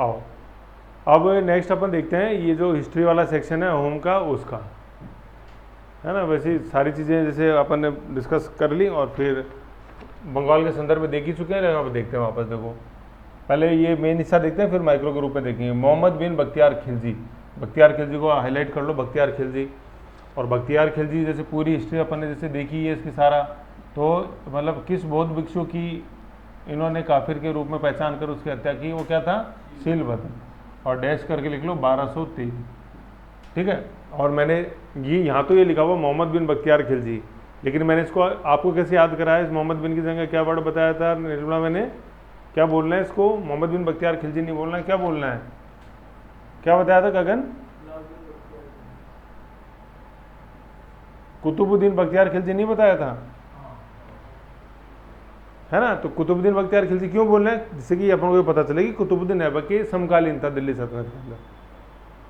आओ अब नेक्स्ट अपन देखते हैं ये जो हिस्ट्री वाला सेक्शन है अहोम का, उसका है ना। वैसे सारी चीज़ें जैसे अपन ने डिस्कस कर ली और फिर बंगाल के संदर्भ में देख ही चुके हैं, यहाँ पर देखते हैं वापस। देखो पहले ये मेन हिस्सा देखते हैं, फिर माइक्रो के रूप में देखेंगे। मोहम्मद बिन बख्तियार खिलजी, बख्तियार खिलजी को हाईलाइट कर लो, बख्तियार खिलजी। और बख्तियार खिलजी जैसे पूरी हिस्ट्री अपन ने जैसे देखी है इसकी सारा, तो मतलब किस बौद्ध भिक्षु की इन्होंने काफिर के रूप में पहचान कर उसकी हत्या की, वो क्या था, शीलभद्र। और डैश करके लिख लो 1223, ठीक है। और मैंने ये यहाँ तो ये लिखा हुआ मोहम्मद बिन बख्तियार खिलजी, लेकिन मैंने इसको आपको कैसे याद कराया, इस मोहम्मद बिन की जगह क्या वर्ड बताया था निर्मला, मैंने क्या बोलना है इसको, मोहम्मद बिन बख्तियार खिलजी नहीं बोलना है, क्या बोलना है, क्या बताया था गगन, कुतुबुद्दीन बख्तियार खिलजी नहीं बताया था, है ना। तो कुतुबुद्दीन बख्तियार खिलजी क्यों बोल रहे हैं, जिससे कि अपन को पता चले कि कुतुबुद्दीन ऐबक के समकालीन था दिल्ली सल्तनत के अंदर।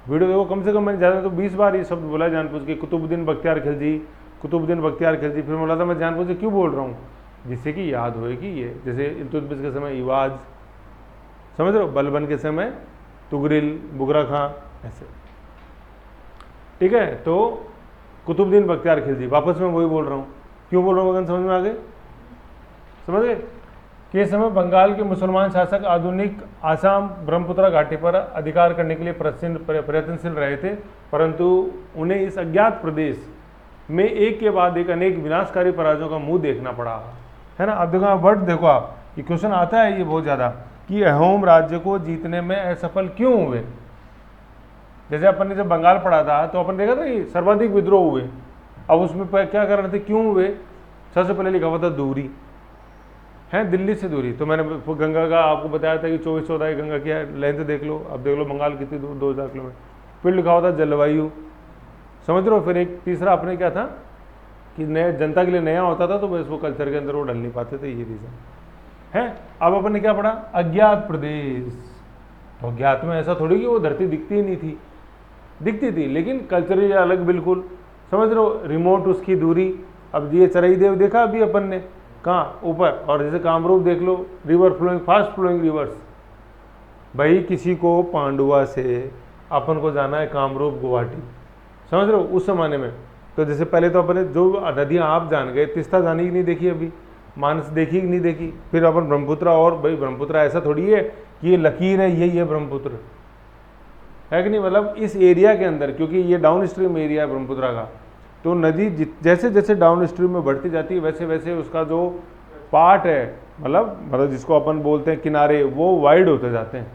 वीडियो देखो कम से कम मैंने ज़्यादा तो 20 बार ये शब्द बोला जानबूझ के, कुतुबुद्दीन बख्तियार खिलजी, कुतुबुद्दीन बख्तियार खिलजी। फिर बोला था मैं जानबूझ के क्यों बोल रहा हूँ, जिससे कि याद होए कि ये जैसे इल्तुतमिश के समय इवाज, समझ रहे हो, बलबन के समय तुगरिल, बुगरा खां, ऐसे, ठीक है। तो कुतुबुद्दीन बख्तियार खिलजी, वापस मैं वही बोल रहा हूँ, क्यों बोल रहा हूँ अगर समझ में आ गए, समझ गए कि समय बंगाल के मुसलमान शासक आधुनिक आसाम ब्रह्मपुत्र घाटी पर अधिकार करने के लिए प्रयत्नशील रहे थे, परंतु उन्हें इस अज्ञात प्रदेश में एक के बाद एक अनेक विनाशकारी पराजयों का मुंह देखना पड़ा, है ना। अब देखो वर्ड देखो आप, ये क्वेश्चन आता है ये बहुत ज़्यादा, कि अहोम राज्य को जीतने में असफल क्यों हुए। जैसे अपन ने जब बंगाल पढ़ा था तो अपन देखा था कि सर्वाधिक विद्रोह हुए, अब उसमें क्या कर रहे थे, क्यों हुए। सबसे पहले लिखा हुआ था दूरी, है दिल्ली से दूरी। तो मैंने गंगा का आपको बताया था कि 24-14 की गंगा की लेंथ देख लो, अब देख लो बंगाल कितनी दूर, 2000 किलोमीटर। फिर लिखा हुआ था जलवायु, समझ रहे हो। फिर एक तीसरा अपने क्या था कि नया जनता के लिए नया होता था तो बस वो कल्चर के अंदर वो डल नहीं पाते थे, ये रीज़न है। अब अपन ने क्या पढ़ा, अज्ञात प्रदेश। तो अज्ञात में ऐसा थोड़ी कि वो धरती दिखती ही नहीं थी, दिखती थी, लेकिन कल्चरली अलग बिल्कुल, समझ रहे हो। रिमोट उसकी दूरी, अब ये चराई देव देखा अभी अपन ने कहाँ ऊपर, और जैसे कामरूप देख लो, river flowing, fast flowing rivers. भाई किसी को पांडुआ से अपन को जाना है कामरूप गुवाहाटी, समझ रहे हो, उस जमाने में। तो जैसे पहले तो अपने जो नदियाँ आप जान गए, तिस्ता जानी की नहीं देखी अभी, मानस देखी कि नहीं देखी, फिर अपन ब्रह्मपुत्र, और भाई ब्रह्मपुत्र ऐसा थोड़ी है कि ये लकीर है यही है ब्रह्मपुत्र, है कि नहीं। मतलब इस एरिया के अंदर, क्योंकि ये डाउन स्ट्रीम एरिया है ब्रह्मपुत्र का, तो नदी जैसे जैसे डाउन स्ट्रीम में बढ़ती जाती है वैसे वैसे उसका जो पार्ट है, मतलब जिसको अपन बोलते हैं किनारे, वो वाइड होते जाते हैं,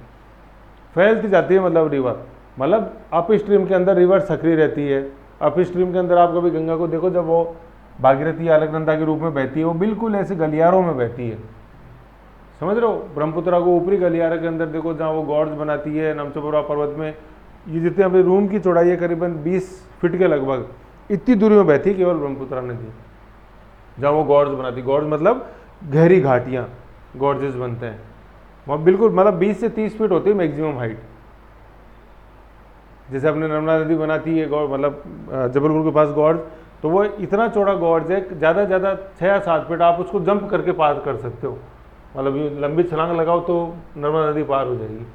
फैलती जाती है, मतलब रिवर, मतलब अप स्ट्रीम के अंदर रिवर सक्रिय रहती है। अप स्ट्रीम के अंदर आप कभी गंगा को देखो, जब वो भागीरथी अलकनंदा के रूप में बहती है, वो बिल्कुल ऐसे गलियारों में बहती है, समझ रहे हो। ब्रह्मपुत्र को ऊपरी गलियारे के अंदर देखो, जहाँ वो गॉर्ड्स बनाती है नमचपुरा पर्वत में, ये जितने अपने रूम की चौड़ाई है करीबन 20 फीट के लगभग, इतनी दूरी में बहती केवल ब्रह्मपुत्र नदी, जहाँ वो गॉर्ड्स बनाती, गॉर्ड्स मतलब गहरी घाटियाँ, गॉर्जेस बनते हैं वहाँ, बिल्कुल मतलब 20 से 30 फीट होती है मैक्सिमम हाइट। जैसे अपने नर्मदा नदी बनाती है गॉर्ड, मतलब जबलपुर के पास गॉर्ड्स, तो वो इतना चौड़ा गॉर्ज है, ज़्यादा ज़्यादा 6 या 7 फीट, आप उसको जंप करके पार कर सकते हो, मतलब लंबी छलांग लगाओ तो नर्मदा नदी पार हो जाएगी,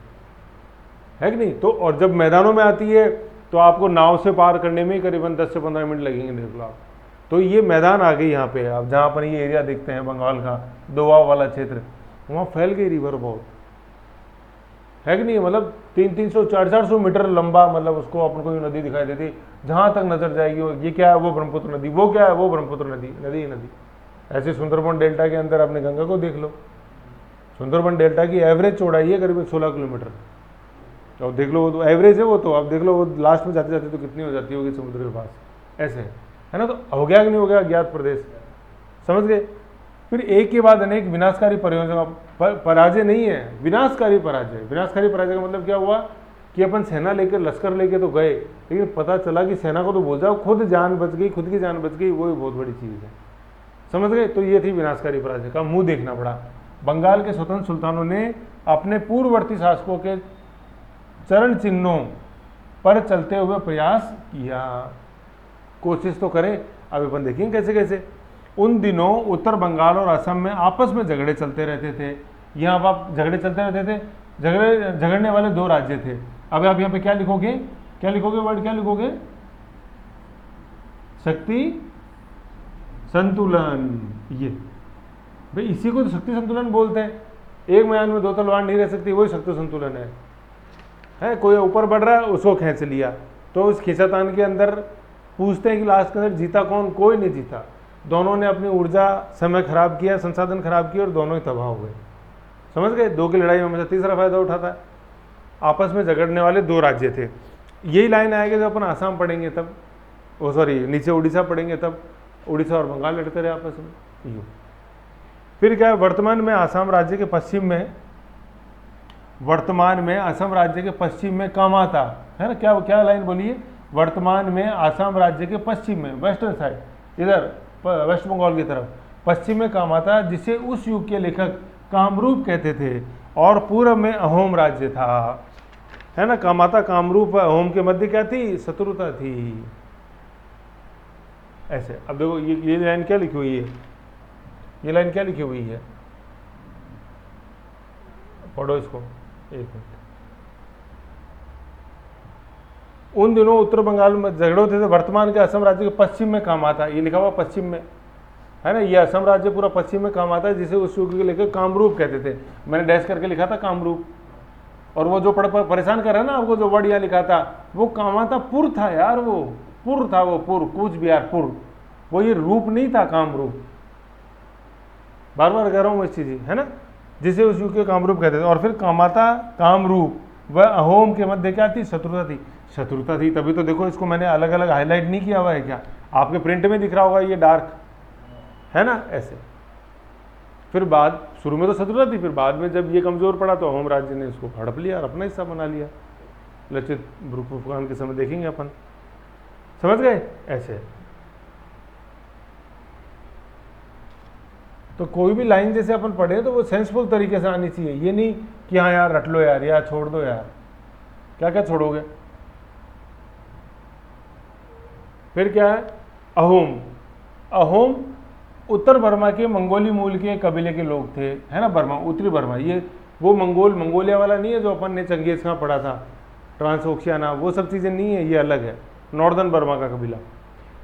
है कि नहीं। तो और जब मैदानों में आती है तो आपको नाव से पार करने में करीबन 10 से 15 मिनट लगेंगे, देख लो आप। तो ये मैदान आ गई यहाँ पे, आप जहाँ पर ये एरिया देखते हैं बंगाल का दोआब वाला क्षेत्र, वहाँ फैल गई रिवर बहुत, है कि नहीं। मतलब 300-300 400-400 मीटर लंबा, मतलब उसको अपन को ये नदी दिखाई देती, जहाँ तक नजर जाएगी ये क्या है, वो ब्रह्मपुत्र नदी, वो क्या है, वो ब्रह्मपुत्र नदी, नदी ही नदी। ऐसे सुंदरबन डेल्टा के अंदर अपने गंगा को देख लो, सुंदरबन डेल्टा की एवरेज चौड़ाई है करीबन 16 किलोमीटर, और देख लो वो तो एवरेज है, वो तो अब देख लो वो लास्ट में जाते जाते तो कितनी हो जाती होगी समुद्र के पास, ऐसे है ना। तो हो गया कि नहीं हो गया अज्ञात प्रदेश, समझ गए। फिर एक के बाद अनेक विनाशकारी परियोजना, पराजय नहीं है, विनाशकारी पराजय। विनाशकारी पराजय का मतलब क्या हुआ कि अपन सेना लेकर, लश्कर लेके तो गए, लेकिन पता चला कि सेना को तो भूल जाओ, खुद जान बच गई, खुद की जान बच गई, वो भी बहुत बड़ी चीज़ है, समझ गए। तो ये थी विनाशकारी पराजय का मुंह देखना पड़ा। बंगाल के स्वतंत्र सुल्तानों ने अपने पूर्ववर्ती शासकों के चरण चिन्हों पर चलते हुए प्रयास किया, कोशिश तो करें। अब अपन देखेंगे कैसे कैसे। उन दिनों उत्तर बंगाल और असम में आपस में झगड़े चलते रहते थे, यहाँ अब आप झगड़े चलते रहते थे, झगड़ने वाले 2 राज्य थे। अब आप यहाँ पे क्या लिखोगे, वर्ड क्या लिखोगे, शक्ति संतुलन। ये भाई इसी को तो शक्ति संतुलन बोलते हैं। एक मैदान में 2 तलवार नहीं रह सकती, वही शक्ति संतुलन है। कोई ऊपर बढ़ रहा है, उसको खींच लिया, तो उस खींचातान के अंदर पूछते हैं कि लास्ट के अंदर जीता कौन, कोई नहीं जीता। दोनों ने अपनी ऊर्जा, समय खराब किया, संसाधन खराब किए और दोनों ही तबाह हो गए। समझ गए, 2 की लड़ाई में हमेशा तीसरा फायदा उठाता है। आपस में झगड़ने वाले 2 राज्य थे। यही लाइन आएगी जब अपन आसाम पढ़ेंगे तब, नीचे उड़ीसा पढ़ेंगे तब, उड़ीसा और बंगाल लड़ते रहे आपस में। यूँ फिर क्या है, वर्तमान में असम राज्य के पश्चिम में कामाता है ना, क्या लाइन बोलिए, वर्तमान में असम राज्य के पश्चिम में, वेस्टर्न साइड, इधर वेस्ट बंगाल की तरफ पश्चिम में कामाता, जिसे उस युग के लेखक कामरूप कहते थे, और पूर्व में अहोम राज्य था, है ना। कामाता, कामरूप, अहोम के मध्य क्या थी, शत्रुता थी। ऐसे अब देखो ये लाइन क्या लिखी हुई है, ये लाइन क्या लिखी हुई है, पढ़ो इसको, एक मिनट। उन दिनों उत्तर बंगाल में झगड़े होते थे, वर्तमान के असम राज्य के पश्चिम में कामाता, ये लिखा हुआ पश्चिम में, है ना। ये असम राज्य पूरा पश्चिम में कामाता है, जिसे उस युग के लेकर कामरूप कहते थे। मैंने डैश करके लिखा था कामरूप, और वो जो परेशान कर रहा है ना आपको, जो वर्ड यहाँ लिखा था, वो कामाता पुर था यार, वो पुर था, वो पुर, कूच बिहार पुर, वो ये रूप नहीं था कामरूप। बार बार कह रहा हूँ इस चीज़, है ना, जिसे उस युग के कामरूप कहते थे। और फिर कामाता, कामरूप व अहोम के मध्य क्या थी, शत्रुता थी। तभी तो देखो इसको मैंने अलग अलग हाईलाइट नहीं किया हुआ है, क्या आपके प्रिंट में दिख रहा होगा ये डार्क, है ना, ऐसे। फिर बाद, शुरू में तो शत्रुता थी, फिर बाद में जब ये कमजोर पड़ा तो अहोम राज्य ने इसको हड़प लिया और अपना हिस्सा बना लिया। लचित भूपाल के समय देखेंगे अपन, समझ गए ऐसे। तो कोई भी लाइन जैसे अपन पढ़े तो वो सेंसफुल तरीके से आनी चाहिए, ये नहीं कि हाँ यार रट लो यार, या छोड़ दो यार, क्या क्या छोड़ोगे। फिर क्या है, अहोम उत्तर बर्मा के मंगोली मूल के कबीले के लोग थे, है ना। बर्मा, उत्तरी बर्मा, ये वो मंगोलिया वाला नहीं है जो अपन ने चंगेज खां पढ़ा था, ट्रांसओक्शियाना, वो सब चीज़ें नहीं है, ये अलग है, नॉर्दर्न बर्मा का कबीला।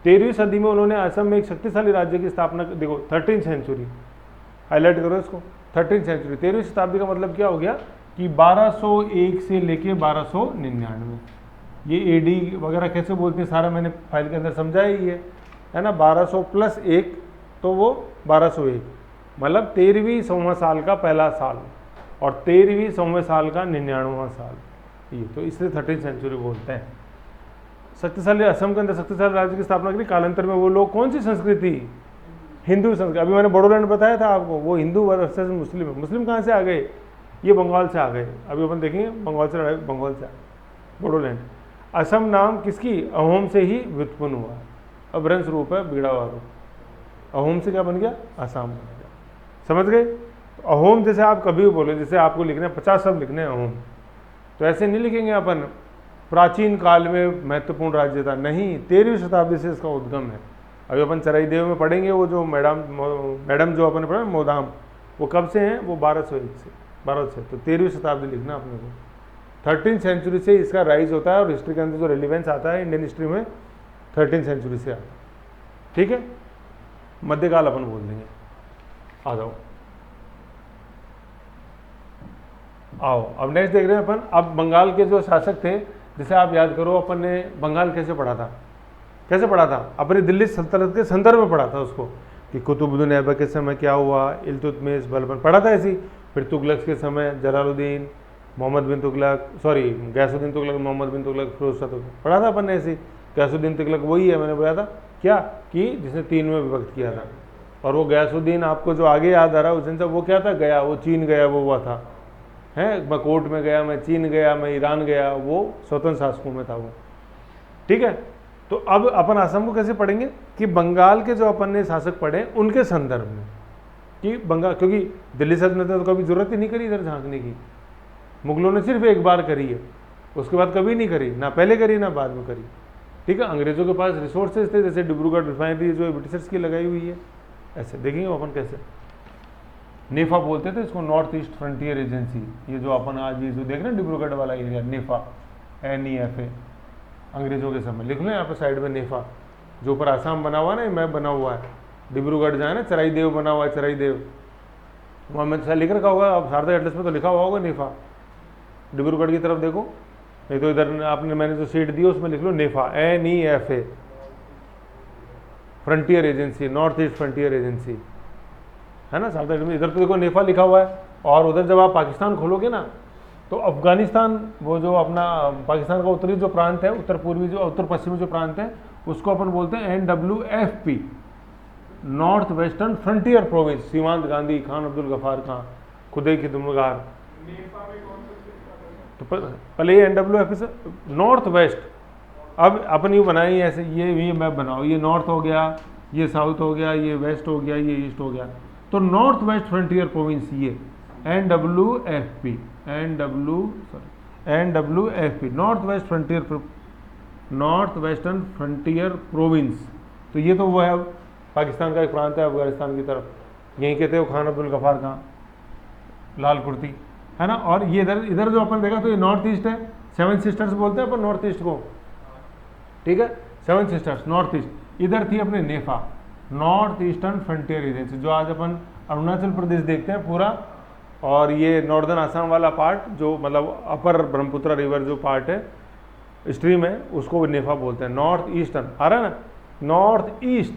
13वीं सदी में उन्होंने असम में एक शक्तिशाली राज्य की स्थापना, देखो 13th सेंचुरी, हाईलाइट करो इसको, 13th सेंचुरी, 13वीं शताब्दी का मतलब क्या हो गया कि 1201 से लेके 1299, ये एडी वगैरह कैसे बोलते हैं सारा मैंने फाइल के अंदर समझाया ही है ना। 1200 + 1 तो वो 1201, मतलब 13वीं सौवें साल का पहला साल और 13वीं सौवें साल का 99वां साल, ये तो इसलिए 13th सेंचुरी बोलते हैं। शक्तिशाली, असम के अंदर शक्तिशाली राज्य की स्थापना करी। कालांतर में वो लोग कौन सी संस्कृति, हिंदू संस्कृति, अभी मैंने बोडोलैंड बताया था आपको, वो हिंदू वर्सेस मुस्लिम है। मुस्लिम कहाँ से आ गए, ये बंगाल से आ गए, अभी अपन देखेंगे बंगाल से बोडोलैंड। असम नाम किसकी, अहोम से ही व्युत्पन्न हुआ, अभ्रंश रूप है, बीड़ावा रूप, अहोम से क्या बन गया, असम बन गया, समझ गए। तो अहोम जैसे आप कभी भी बोलो, जैसे आपको लिखने 50 शब्द लिखने हैं अहोम, तो ऐसे नहीं लिखेंगे अपन प्राचीन काल में महत्वपूर्ण राज्य था, नहीं, 13वीं शताब्दी से इसका उद्गम है। अभी अपन चराईदेव में पढ़ेंगे, वो जो मैडम जो अपन पढ़ा मोदाम, वो कब से हैं, वो 1201 से, तो 13वीं शताब्दी लिखना अपने को। 13th सेंचुरी से इसका राइज होता है और हिस्ट्री के अंदर जो रेलिवेंस आता है इंडियन हिस्ट्री में 13th सेंचुरी से आता है, ठीक है। मध्यकाल अपन बोल देंगे, आ जाओ, आओ अब नेक्स्ट देख रहे हैं अपन। अब बंगाल के जो शासक थे, जैसे आप याद करो अपन ने बंगाल कैसे पढ़ा था, अपनी दिल्ली सल्तनत के संदर्भ में पढ़ा था उसको, कि कुतुबुद्दीन ऐबक के समय क्या हुआ, इल्तुतमिश, बलबन, पढ़ा था ऐसी। फिर तुगलक के समय जलालुद्दीन, मोहम्मद बिन तुगलक, गैसुद्दीन तुगलक, मोहम्मद बिन तुगलक, फिरोज शाह तुगलक, पढ़ा था अपन ने ऐसी। गैसुद्दीन तुगलक वही है, मैंने बोला था क्या, कि जिसने 3 में विभक्त किया था। और वो गैसुद्दीन आपको जो आगे याद आ रहा है उस दिन से, वो क्या था, गया, वो चीन गया, वो हुआ था, है, मैं कोर्ट में गया, मैं चीन गया, मैं ईरान गया, वो स्वतंत्र शासकों में था वो, ठीक है। तो अब अपन असम को कैसे पढ़ेंगे, कि बंगाल के जो अपन ने शासक पढ़े उनके संदर्भ में, कि बंगाल, क्योंकि दिल्ली सल्तनत ने तो कभी जरूरत ही नहीं करी इधर झांकने की, मुगलों ने सिर्फ एक बार करी है, उसके बाद कभी नहीं करी, ना पहले करी ना बाद में करी, ठीक है। अंग्रेजों के पास रिसोर्सेज थे, जैसे डिब्रूगढ़ रिफाइनरी जो ब्रिटिशर्स की लगाई हुई है, ऐसे देखेंगे अपन कैसे। नेफा बोलते थे इसको, नॉर्थ ईस्ट फ्रंटियर एजेंसी। ये जो अपन आज ये जो देख रहे हैं डिब्रूगढ़ वाला एरिया, नेफा, NEFA, अंग्रेजों के समय। लिख लो यहाँ पे साइड में नेफा, जो ऊपर आसाम बना हुआ है ना, मैप बना हुआ है, डिब्रूगढ़ जाए ना, चराईदेव बना हुआ है, चराईदेव, वहाँ में शायद लिख रखा होगा, अब सारदा एटलस में तो लिखा हुआ होगा नेफा। डिब्रूगढ़ की तरफ देखो, नहीं तो इधर आपने मैंने जो सीट दी उसमें लिख लो नेफा, NEFA, frontier agency, north east frontier agency, है ना। साउथ में इधर तो देखो नेफा लिखा हुआ है। और उधर जब आप पाकिस्तान खोलोगे ना, तो अफगानिस्तान, वो जो अपना पाकिस्तान का उत्तरी जो प्रांत है, उत्तर पूर्वी जो उत्तर पश्चिमी जो प्रांत है, उसको अपन बोलते हैं NWFP, north western frontier province. सीमांत गांधी, खान अब्दुल गफार खां, खुदे खिदमगार। तो पहले ये NWFP से नॉर्थ वेस्ट, अब अपन ये बनाई ऐसे, ये मैप बनाओ, ये नॉर्थ हो गया, ये साउथ हो गया, ये वेस्ट हो गया, ये ईस्ट हो गया, तो नॉर्थ वेस्ट फ्रंटियर प्रोविंस ये NWFP, north west frontier, north western frontier province. तो ये तो वो है पाकिस्तान का एक प्रांत है अफगानिस्तान की तरफ, यहीं कहते हो खान अब्दुल गफार खां, लाल कुर्ती, है ना। और ये इधर जो अपन देखा तो ये नॉर्थ ईस्ट है, 7 सिस्टर्स बोलते हैं अपन नॉर्थ ईस्ट को, ठीक है, 7 सिस्टर्स नॉर्थ ईस्ट। इधर थी अपने नेफा, नॉर्थ ईस्टर्न फ्रंटियर एजेंसी, जो आज अपन अरुणाचल प्रदेश देखते हैं पूरा, और ये नॉर्दर्न आसाम वाला पार्ट जो मतलब अपर ब्रह्मपुत्र रिवर जो पार्ट है, स्ट्रीम है, उसको नेफा बोलते हैं। नॉर्थ ईस्टर्न आ रहा है ना, नॉर्थ ईस्ट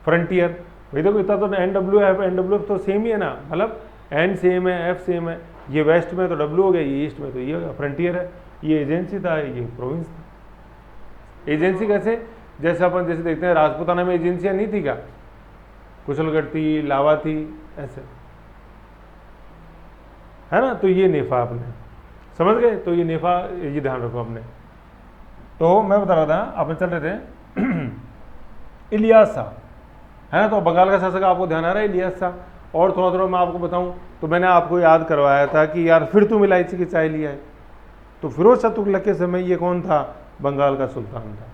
फ्रंटियर। भाई देखो इतना तो NWF तो सेम ही है ना, मतलब N सेम है, F सेम है, ये वेस्ट में तो W हो गया, ये ईस्ट में तो ये हो गया, फ्रंटियर है। ये एजेंसी था, ये प्रोविंस था। एजेंसी कैसे, जैसे अपन जैसे देखते हैं राजपूताना में एजेंसियां नहीं थी क्या, कुशलगढ़ थी, लावा थी, ऐसे, है ना। तो ये नेफा आपने समझ गए, तो ये नेफा, ये ध्यान रखो आपने। तो मैं बता रहा था, अपन चल रहे थे इलियास शाह, है ना। तो बंगाल का शासक आपको ध्यान आ रहा है, इलियास शाह। और थोड़ा थोड़ा मैं आपको बताऊं तो मैंने आपको याद करवाया था कि यार फिर तुम इलायची की चाय लिया है, तो फिरोज शाह तुगलक के समय ये कौन था, बंगाल का सुल्तान था,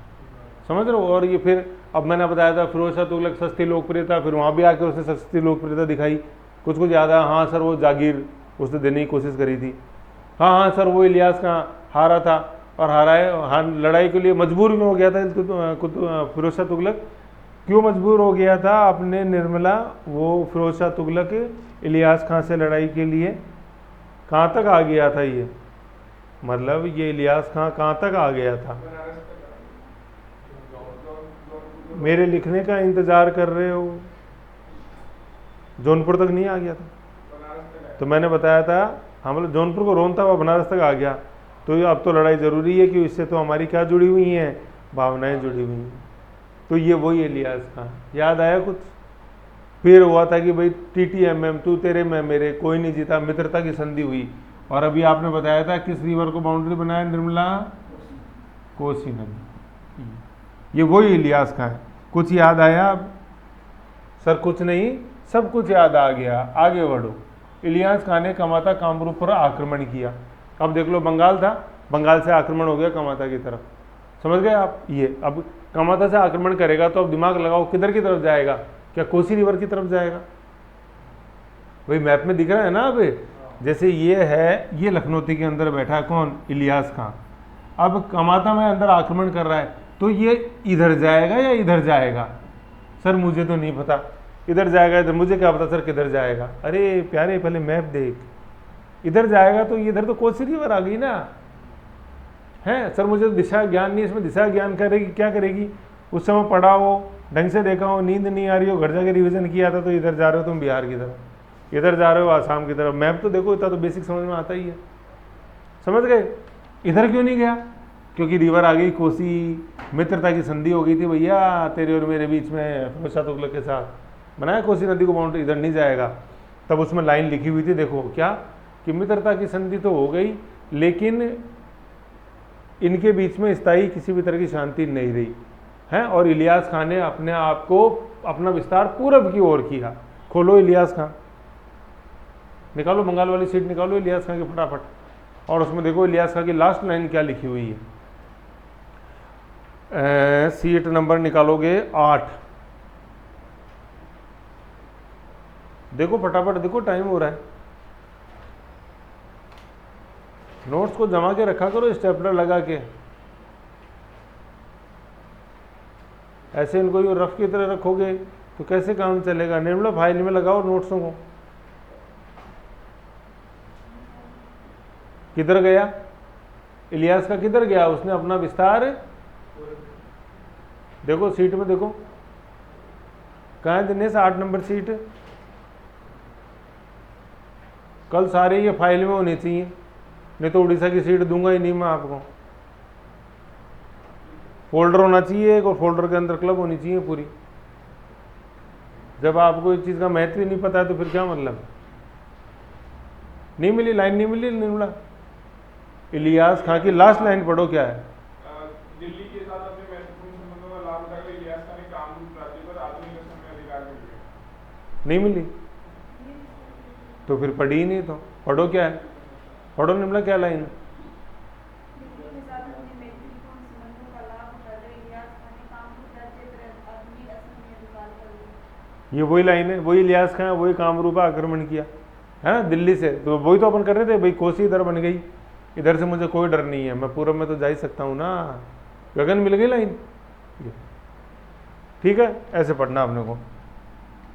समझ रहे हो। और ये फिर अब मैंने बताया था फिरोज शाह तुगलक सस्ती लोकप्रियता, फिर वहाँ भी आकर उसने सस्ती लोकप्रियता दिखाई, कुछ कुछ याद है। हाँ सर, वो जागीर उसने देने की कोशिश करी थी। हाँ सर, वो इलियास का हारा था, और लड़ाई के लिए मजबूर क्यों हो गया था फिरोज शाह तुगलक, क्यों मजबूर हो गया था अपने निर्मला, वो फिरोज शाह तुगलक इलियास खां से लड़ाई के लिए कहाँ तक आ गया था, ये मतलब ये इलियास खां कहाँ तक आ गया था। मेरे लिखने का इंतजार कर रहे हो, जौनपुर तक नहीं आ गया था, तो मैंने बताया था, हाँ मतलब जौनपुर को रोनता हुआ बनारस तक आ गया। तो अब तो लड़ाई ज़रूरी है कि इससे तो हमारी क्या जुड़ी हुई हैं, भावनाएं जुड़ी हुई हैं। तो ये वही इलियास खां, याद आया कुछ। फिर हुआ था कि भाई TTMM, तू तेरे मैं मेरे, कोई नहीं जीता, मित्रता की संधि हुई। और अभी आपने बताया था किस रिवर को बाउंड्री बनाया निर्मला, कोसी नदी। ये वही इलियास खां है। कुछ याद आया सर? कुछ नहीं, सब कुछ याद आ गया, आगे बढ़ो। इलियास खां ने कमाता कामरूप पर आक्रमण किया। अब देख लो, बंगाल था, बंगाल से आक्रमण हो गया कमाता की तरफ, समझ गए आप। ये अब कमाता से आक्रमण करेगा तो अब दिमाग लगाओ किधर की तरफ जाएगा, क्या कोसी रिवर की तरफ जाएगा? वही मैप में दिख रहा है ना अभी, जैसे ये है, ये लखनौती के अंदर बैठा है कौन, इलियास खां। अब कमाता में अंदर आक्रमण कर रहा है, तो ये इधर जाएगा या इधर जाएगा? सर मुझे तो नहीं पता, इधर जाएगा इधर, मुझे क्या पता सर किधर जाएगा। अरे प्यारे पहले मैप देख, इधर जाएगा तो इधर तो कोसी रिवर आ गई ना, है। सर मुझे तो दिशा ज्ञान नहीं, इसमें दिशा ज्ञान करेगी क्या करेगी? उस समय पढ़ा हो, ढंग से देखा हो, नींद नहीं आ रही हो, घर जाके रिवीजन किया था, तो इधर जा रहे हो तुम बिहार की तरफ, इधर जा रहे हो आसाम की तरफ। मैप तो देखो, इतना तो बेसिक समझ में आता ही है, समझ गए। इधर क्यों नहीं गया? क्योंकि रिवर आ गई कोसी, मित्रता की संधि हो गई थी भैया तेरे और मेरे बीच में, फिरोज शाह तुगलक के साथ बनाया कोसी नदी को बाउंड्री, इधर नहीं जाएगा। तब उसमें लाइन लिखी हुई थी, देखो क्या, कि मित्रता की संधि तो हो गई, लेकिन इनके बीच में स्थायी किसी भी तरह की शांति नहीं रही है। और इलियास खां ने अपने आप को, अपना विस्तार पूरब की ओर किया। खोलो इलियास खां, निकालो बंगाल वाली सीट, निकालो इलियास खां की फटाफट, और उसमें देखो इलियास खां की लास्ट लाइन क्या लिखी हुई है। सीट नंबर निकालोगे 8, देखो फटाफट देखो, टाइम हो रहा है। नोट्स को जमा के रखा करो स्टेपलर लगा के, ऐसे इनको यो रफ की तरह रखोगे तो कैसे काम चलेगा। निर्मला फाइल में लगाओ नोट्सों को। किधर गया इलियास का, किधर गया, उसने अपना विस्तार देखो सीट में देखो, कहाँ है दिनेश 8 नंबर सीट। कल सारे ये फाइल में होनी चाहिए, नहीं तो उड़ीसा की सीट दूंगा ही नहीं मैं आपको। फोल्डर होना चाहिए एक, और फोल्डर के अंदर क्लब होनी चाहिए पूरी। जब आपको इस चीज़ का महत्व ही नहीं पता है तो फिर क्या मतलब। नहीं मिली लाइन, नहीं मिली निर्मला। इलियास खां की लास्ट लाइन पढ़ो, क्या है। दिल्ली के साथ अपने महत्वपूर्ण संबंधों का लाभ उठाकर इलियास खां ने कामरूप राज्य पर आधुनिक असम में अधिकार कर लिया। नहीं मिली तो फिर पढ़ी ही नहीं, तो पढ़ो क्या है, पढ़ो निर्मला क्या लाइन है। ये वही लाइन है, वही इलियास खां, वही कामरूपा आक्रमण किया है ना दिल्ली से। तो वही तो अपन कर रहे थे भाई, कोसी इधर बन गई, इधर से मुझे कोई डर नहीं है, मैं पूरब में तो जा ही सकता हूँ ना। गगन मिल गई लाइन, ठीक है, ऐसे पढ़ना अपने को।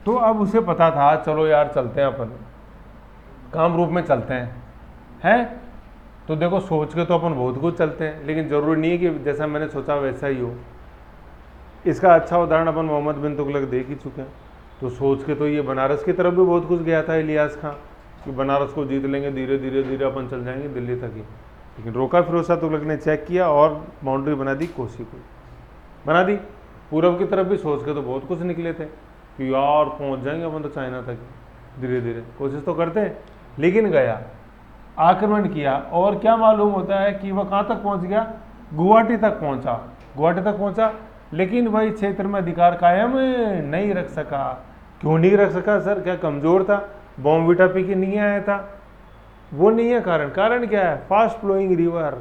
तो अब उसे पता था, चलो यार चलते हैं अपन काम रूप में चलते हैं। तो देखो सोच के तो अपन बहुत कुछ चलते हैं, लेकिन ज़रूरी नहीं है कि जैसा मैंने सोचा वैसा ही हो। इसका अच्छा उदाहरण अपन मोहम्मद बिन तुगलक देख ही चुके हैं। तो सोच के तो ये बनारस की तरफ भी बहुत कुछ गया था इलियास खां कि बनारस को जीत लेंगे, धीरे धीरे धीरे अपन चल जाएंगे दिल्ली तक ही। लेकिन रोका फिरोज शाह तुगलक ने चेक किया और बाउंड्री बना दी, कोसी को बना दी। पूरब की तरफ भी सोच के तो बहुत कुछ निकले थे कि यार पहुंच जाएंगे अपन तो चाइना तक, धीरे धीरे कोशिश तो करते हैं। लेकिन गया, आक्रमण किया, और क्या मालूम होता है कि वह कहाँ तक पहुँच गया, गुवाहाटी तक पहुँचा। गुवाहाटी तक पहुँचा, लेकिन वही क्षेत्र में अधिकार कायम नहीं रख सका। क्यों नहीं रख सका सर, क्या कमज़ोर था, बॉम्बीटा पी के नहीं आया था, वो नहीं है कारण। कारण क्या है, फास्ट फ्लोइंग रिवर,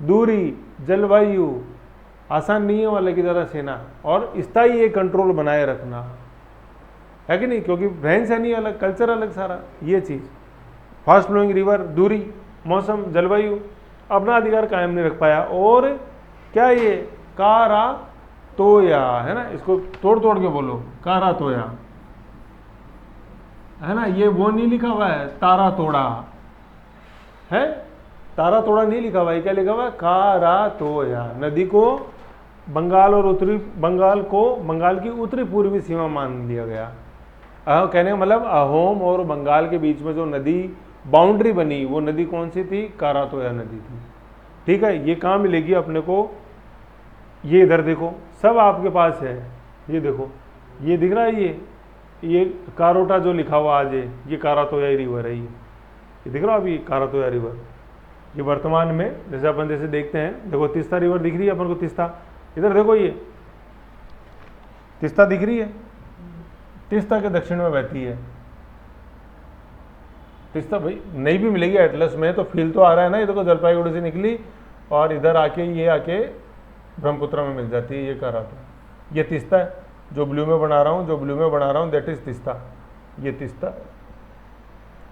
दूरी, जलवायु, आसान नहीं है वाले की तरह सेना, और स्थायी ये कंट्रोल बनाए रखना है कि नहीं, क्योंकि रहन सहन ही अलग, कल्चर अलग सारा। ये चीज़ फास्ट फ्लोइंग रिवर, दूरी, मौसम, जलवायु, अपना अधिकार कायम नहीं रख पाया। और क्या ये कारा तोया है ना, इसको तोड़ तोड़ के बोलो, कारा तोया है ना, ये वो नहीं लिखा हुआ है तारा तोड़ा है, तारा तोड़ा नहीं लिखा हुआ है, क्या लिखा हुआ है, कारा तोया। नदी को बंगाल और उत्तरी बंगाल को बंगाल की उत्तरी पूर्वी सीमा मान लिया गया। कहने का मतलब अहोम और बंगाल के बीच में जो नदी बाउंड्री बनी, वो नदी कौन सी थी, कारातोया नदी थी। ठीक है, ये कहाँ मिलेगी अपने को, ये इधर देखो, सब आपके पास है। ये देखो, ये दिख रहा है, ये कारोटा जो लिखा हुआ आज है, ये कारातोया रिवर है। ये दिख रहा है अभी कारातोया रिवर, ये वर्तमान में जैसे अपन जैसे देखते हैं, देखो तीस्ता रिवर दिख रही है अपन को, तीस्ता इधर देखो, ये तीस्ता दिख रही है, तीस्ता के दक्षिण में बहती है तीस्ता। भाई नहीं भी मिलेगी एटलस में, तो फील तो आ रहा है ना, ये देखो जलपाईगुड़ी से निकली और इधर आके ये आके ब्रह्मपुत्र में मिल जाती है। ये कह रहा था, ये तीस्ता है जो ब्लू में बना रहा हूँ, जो ब्लू में बना रहा हूँ दैट इज तीस्ता, ये तीस्ता।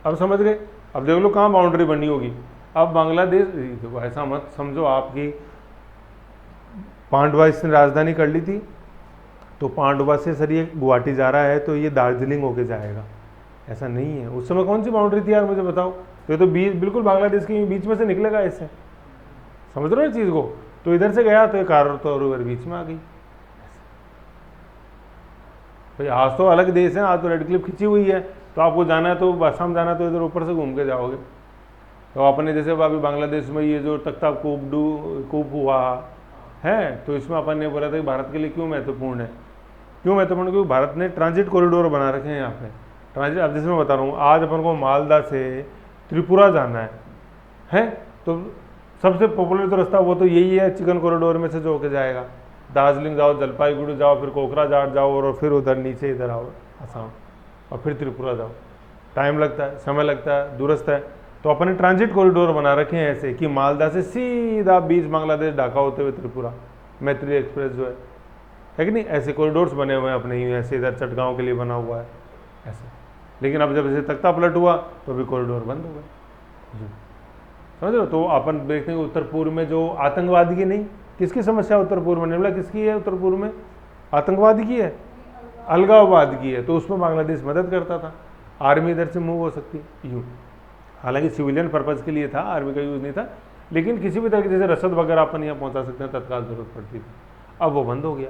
अब समझ गए। अब देख लो कहाँ बाउंड्री बनी होगी। अब बांग्लादेश, देखो ऐसा मत समझो आपकी पांडवा इसने राजधानी कर ली थी, तो पांडवा से सर ये गुवाहाटी जा रहा है तो ये दार्जिलिंग होके जाएगा, ऐसा नहीं है। उस समय कौन सी बाउंड्री थी यार मुझे बताओ। तो ये तो बिल्कुल बांग्लादेश के बीच में से निकलेगा ऐसे, समझ रहे हो चीज़ को। तो इधर से गया तो ये कारातोया रिवर बीच में आ गई। भाई आज तो अलग देश है, आज तो रेड क्लिफ खिंची हुई है, तो आपको जाना है तो असम जाना है तो इधर ऊपर से घूम के जाओगे। तो अपने जैसे अभी बांग्लादेश में ये जो तख्ता कूप हुआ है, तो इसमें अपन ने बोला था कि भारत के लिए क्यों महत्वपूर्ण है। क्यों महत्वपूर्ण, क्योंकि भारत ने ट्रांजिट कॉरिडोर बना रखे हैं यहाँ पे। ट्रांजिट, अब जैसे मैं बता रहा हूँ, आज अपन को मालदा से त्रिपुरा जाना है तो सबसे पॉपुलर जो रास्ता वो तो यही है, चिकन कॉरिडोर में से जो होके जाएगा। दार्जिलिंग जाओ, जलपाईगुड़ी जाओ, फिर कोकराझार जाओ, और फिर उधर नीचे इधर आओ असम, और फिर त्रिपुरा जाओ। टाइम लगता है, समय लगता है, दूरस्थ है। तो अपने ट्रांजिट कॉरिडोर बना रखे हैं ऐसे कि मालदा से सीधा बीच बांग्लादेश ढाका होते हुए त्रिपुरा, मैत्री एक्सप्रेस जो है कि नहीं, ऐसे कॉरिडोर्स बने हुए हैं अपने ही। ऐसे इधर चटगांव के लिए बना हुआ है ऐसे, लेकिन अब जब इसे तख्ता पलट हुआ तो अभी कॉरिडोर बंद हो गए। समझ रहे हो? तो अपन देखते हैं उत्तर पूर्व में जो आतंकवादी की नहीं, किसकी समस्या उत्तर पूर्व में? निर्मला किसकी है उत्तर पूर्व में? आतंकवादी की है, अलगाववाद की है। तो उसमें बांग्लादेश मदद करता था, आर्मी इधर से मूव हो सकती यूँ। हालांकि सिविलियन पर्पज़ के लिए था, आर्मी का यूज़ नहीं था, लेकिन किसी भी तरह की जैसे रसद वगैरह अपन यहाँ पहुँचा सकते हैं तत्काल जरूरत पड़ती थी। अब वो बंद हो गया।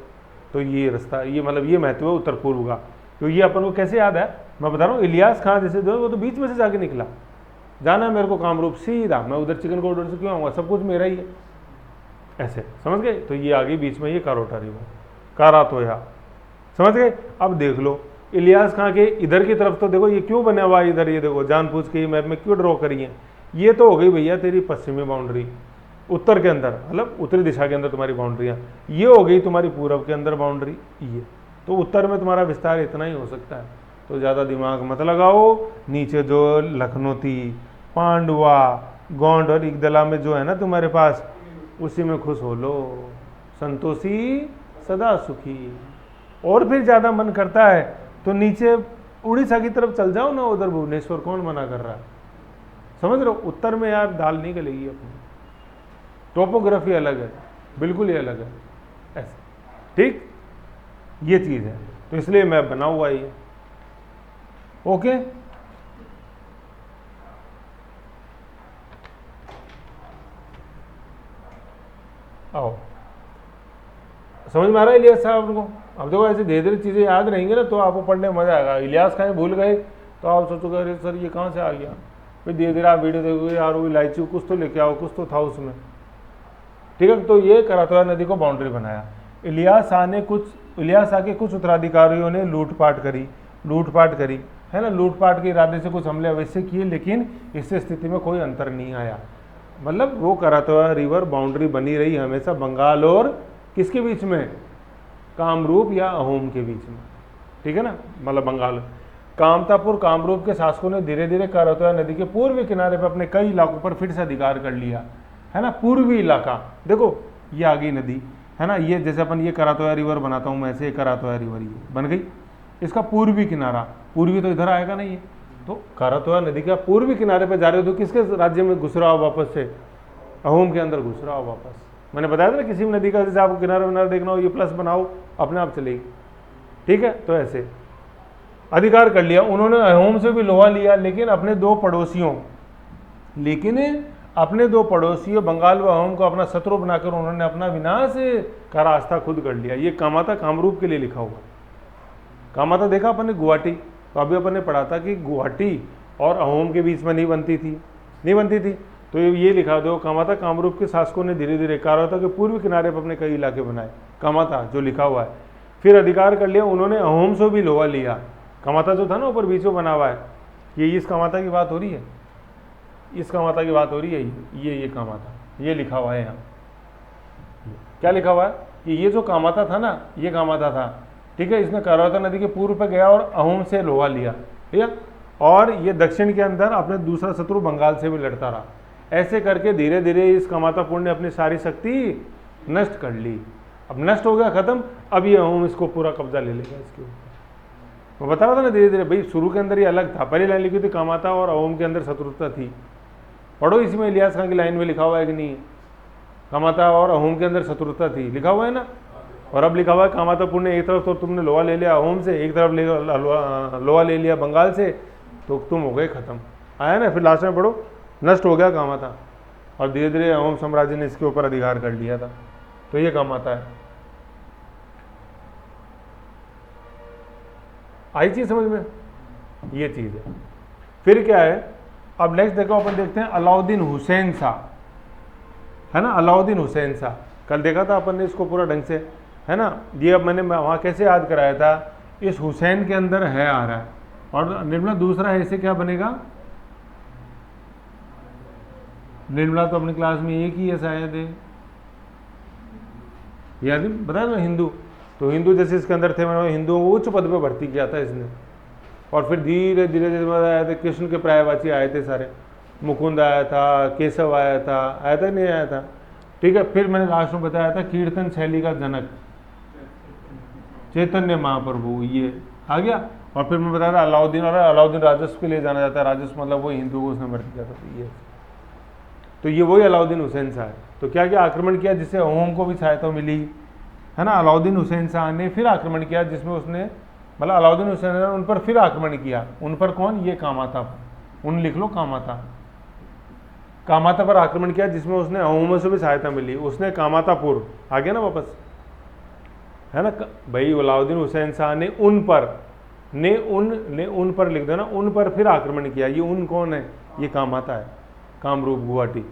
तो ये रास्ता, ये मतलब ये महत्व है उत्तर पूर्व का। तो ये अपन को कैसे याद है, मैं बता रहा हूँ, इलियास खां जैसे जो वो तो बीच में से जाके निकला, जाना है मेरे को कामरूप सीधा, मैं उधर चिकन कॉरिडोर से क्यों आऊँगा, सब कुछ मेरा ही है, ऐसे समझ गए। तो ये आ गई बीच में, ये कारोटा रिवर, कारातोया, समझ गए। अब देख लो इलियास खां के इधर की तरफ तो देखो ये क्यों बना हुआ है इधर, ये देखो जानबूझ के मैप में क्यों ड्रॉ करी है। ये तो हो गई भैया तेरी पश्चिमी बाउंड्री, उत्तर के अंदर मतलब उत्तरी दिशा के अंदर तुम्हारी बाउंड्रियाँ, ये हो गई तुम्हारी पूरब के अंदर बाउंड्री ये। तो उत्तर में तुम्हारा विस्तार इतना ही हो सकता है, तो ज़्यादा दिमाग मत लगाओ। नीचे जो लखनौती, पांडवा, गोंड और इगदला में जो है ना तुम्हारे पास, उसी में खुश हो लो, संतोषी सदा सुखी। और फिर ज़्यादा मन करता है तो नीचे उड़ीसा की तरफ चल जाओ ना, उधर भुवनेश्वर, कौन मना कर रहा है। समझ रहे हो? उत्तर में यार दाल नहीं गलेगी अपनी, टोपोग्राफी अलग है, बिल्कुल ही अलग है ऐसे, ठीक, ये चीज़ है। तो इसलिए मैं बना हुआ ये, ओके। आओ, समझ में आ रहा है इलियास साहब को? अब देखो ऐसे धीरे धीरे चीज़ें याद रहेंगे ना तो आपको पढ़ने में मजा आएगा। इलियास खां भूल गए तो आप सोचोगे अरे सर ये कहाँ से आ गया, फिर धीरे धीरे आप वीडियो देखोगे यार वो इलायची कुछ तो लेके आओ, कुछ तो था उसमें, ठीक है। तो ये करातोया नदी को बाउंड्री बनाया। इलियास शाह के कुछ उत्तराधिकारियों ने लूटपाट करी है ना, लूटपाट के इरादे से कुछ हमले अवश्य किए, लेकिन इससे स्थिति में कोई अंतर नहीं आया। मतलब वो करातोया रिवर बाउंड्री बनी रही हमेशा बंगाल और किसके बीच में, कामरूप या अहोम के बीच में, ठीक है ना। मतलब बंगाल, कामतापुर कामरूप के शासकों ने धीरे धीरे करातोया नदी के पूर्वी किनारे पर अपने कई इलाकों पर फिर से अधिकार कर लिया है ना। पूर्वी इलाका देखो, ये आ गई नदी है ना, ये जैसे अपन ये करातोया रिवर बनाता हूँ मैं ऐसे, करातोया रिवर ये बन गई, इसका पूर्वी किनारा, पूर्वी तो इधर आएगा नहीं है, तो करातोया नदी का पूर्वी किनारे पर जा रहे हो तो किसके राज्य में घुस रहा हो वापस से, अहोम के अंदर घुस रहा हो वापस। मैंने बताया था ना किसी भी नदी का जैसे आपको किनारा विनारा देखना हो, ये प्लस बनाओ अपने आप चलेगी, ठीक है। तो ऐसे अधिकार कर लिया उन्होंने, अहोम से भी लोहा लिया, लेकिन अपने दो पड़ोसियों बंगाल व अहोम को अपना शत्रु बनाकर उन्होंने अपना विनाश का रास्ता खुद कर लिया। ये कामाता कामरूप के लिए लिखा हुआ। कामाता देखा अपन ने गुवाहाटी, तो अभी अपन ने पढ़ा था कि गुवाहाटी और अहोम के बीच में नहीं बनती थी। तो ये लिखा दो, कामाता कामरूप के शासकों ने धीरे धीरे करातोया के पूर्वी किनारे पर अपने कई इलाके बनाए, कामाता जो लिखा हुआ है। फिर अधिकार कर लिया उन्होंने, अहोम से भी लोहा लिया। कामाता जो था ना ऊपर बीच में बना हुआ है, ये इस कामाता की बात हो रही है, इस कामाता की बात हो रही है, ये कामाता, ये लिखा हुआ है यहाँ। क्या लिखा हुआ है कि ये जो कामाता था ना, ये कामाता था, ठीक है। इसने करातोया नदी के पूर्व पर गया और अहोम से लोहा लिया, ठीक है। और ये दक्षिण के अंदर अपने दूसरा शत्रु बंगाल से भी लड़ता रहा। ऐसे करके धीरे धीरे इस कामातापुर ने अपनी सारी शक्ति नष्ट कर ली। अब नष्ट हो गया, खत्म, अब ये अहोम इसको पूरा कब्जा ले लेगा इसके ऊपर। मैं बता रहा था ना धीरे धीरे, भाई शुरू के अंदर ये अलग था, पहली लाइन लिखी थी कामाता और अहोम के अंदर शत्रुता थी। पढ़ो इसमें इलियास खां की लाइन में लिखा हुआ है कि नहीं, कामाता और अहोम के अंदर शत्रुता थी, लिखा हुआ है ना। और अब लिखा हुआ है कामातापुर ने एक तरफ तो तुमने लोहा ले लिया अहोम से, एक तरफ लोहा ले लिया बंगाल से, तो तुम हो गए खत्म, आया ना। फिर लास्ट में पढ़ो, नष्ट हो गया कामाता और धीरे धीरे अहोम साम्राज्य ने इसके ऊपर अधिकार कर लिया था। तो ये कामाता है। आई चीज समझ में, ये चीज है। फिर क्या है, अब नेक्स्ट देखो अपन देखते हैं अलाउद्दीन हुसैन शाह, है ना। अलाउद्दीन हुसैन शाह कल देखा था अपन ने इसको पूरा ढंग से, है ना। ये अब मैंने वहाँ कैसे याद कराया था, इस हुसैन के अंदर है आ रहा है, और निर्मला दूसरा है, इसे क्या बनेगा, निर्मला तो अपनी क्लास में एक ही है शायद है, याद बताया ना, हिंदू। तो हिंदू जैसे इसके अंदर थे, मैंने हिंदुओं को उच्च पद पे भर्ती किया था इसने, और फिर धीरे धीरे जैसे आए थे कृष्ण के पर्यायवाची आए थे सारे, मुकुंद आया था, केशव आया था नहीं आया था, ठीक है। फिर मैंने लास्ट में बताया था कीर्तन शैली का जनक चैतन्य महाप्रभु, ये आ गया। और फिर मैं बता था अलाउद्दीन, और अलाउद्दीन राजस्व के लिए जाना जाता है, राजस्व मतलब वो हिंदू को उसने मर दिया था। तो ये वही अलाउद्दीन हुसैन शाह है। तो क्या क्या आक्रमण किया जिससे अहोम को भी सहायता मिली, है ना। अलाउद्दीन हुसैन शाह ने फिर आक्रमण किया जिसमें उसने, मतलब अलाउद्दीन हुसैन ने उन पर फिर आक्रमण किया। उन पर कौन, ये कामाता पर, उन लिख लो कामाता, कामाता पर आक्रमण किया जिसमें उसने अहोमों से भी सहायता मिली। उसने कामातापुर आ गया ना वापस, है ना भाई। अलाउद्दीन हुसैन शाह ने उन पर, ने उन पर लिख देना, उन पर फिर आक्रमण किया। ये उन कौन है, ये कामाता है, कामरूप गुवाहाटी।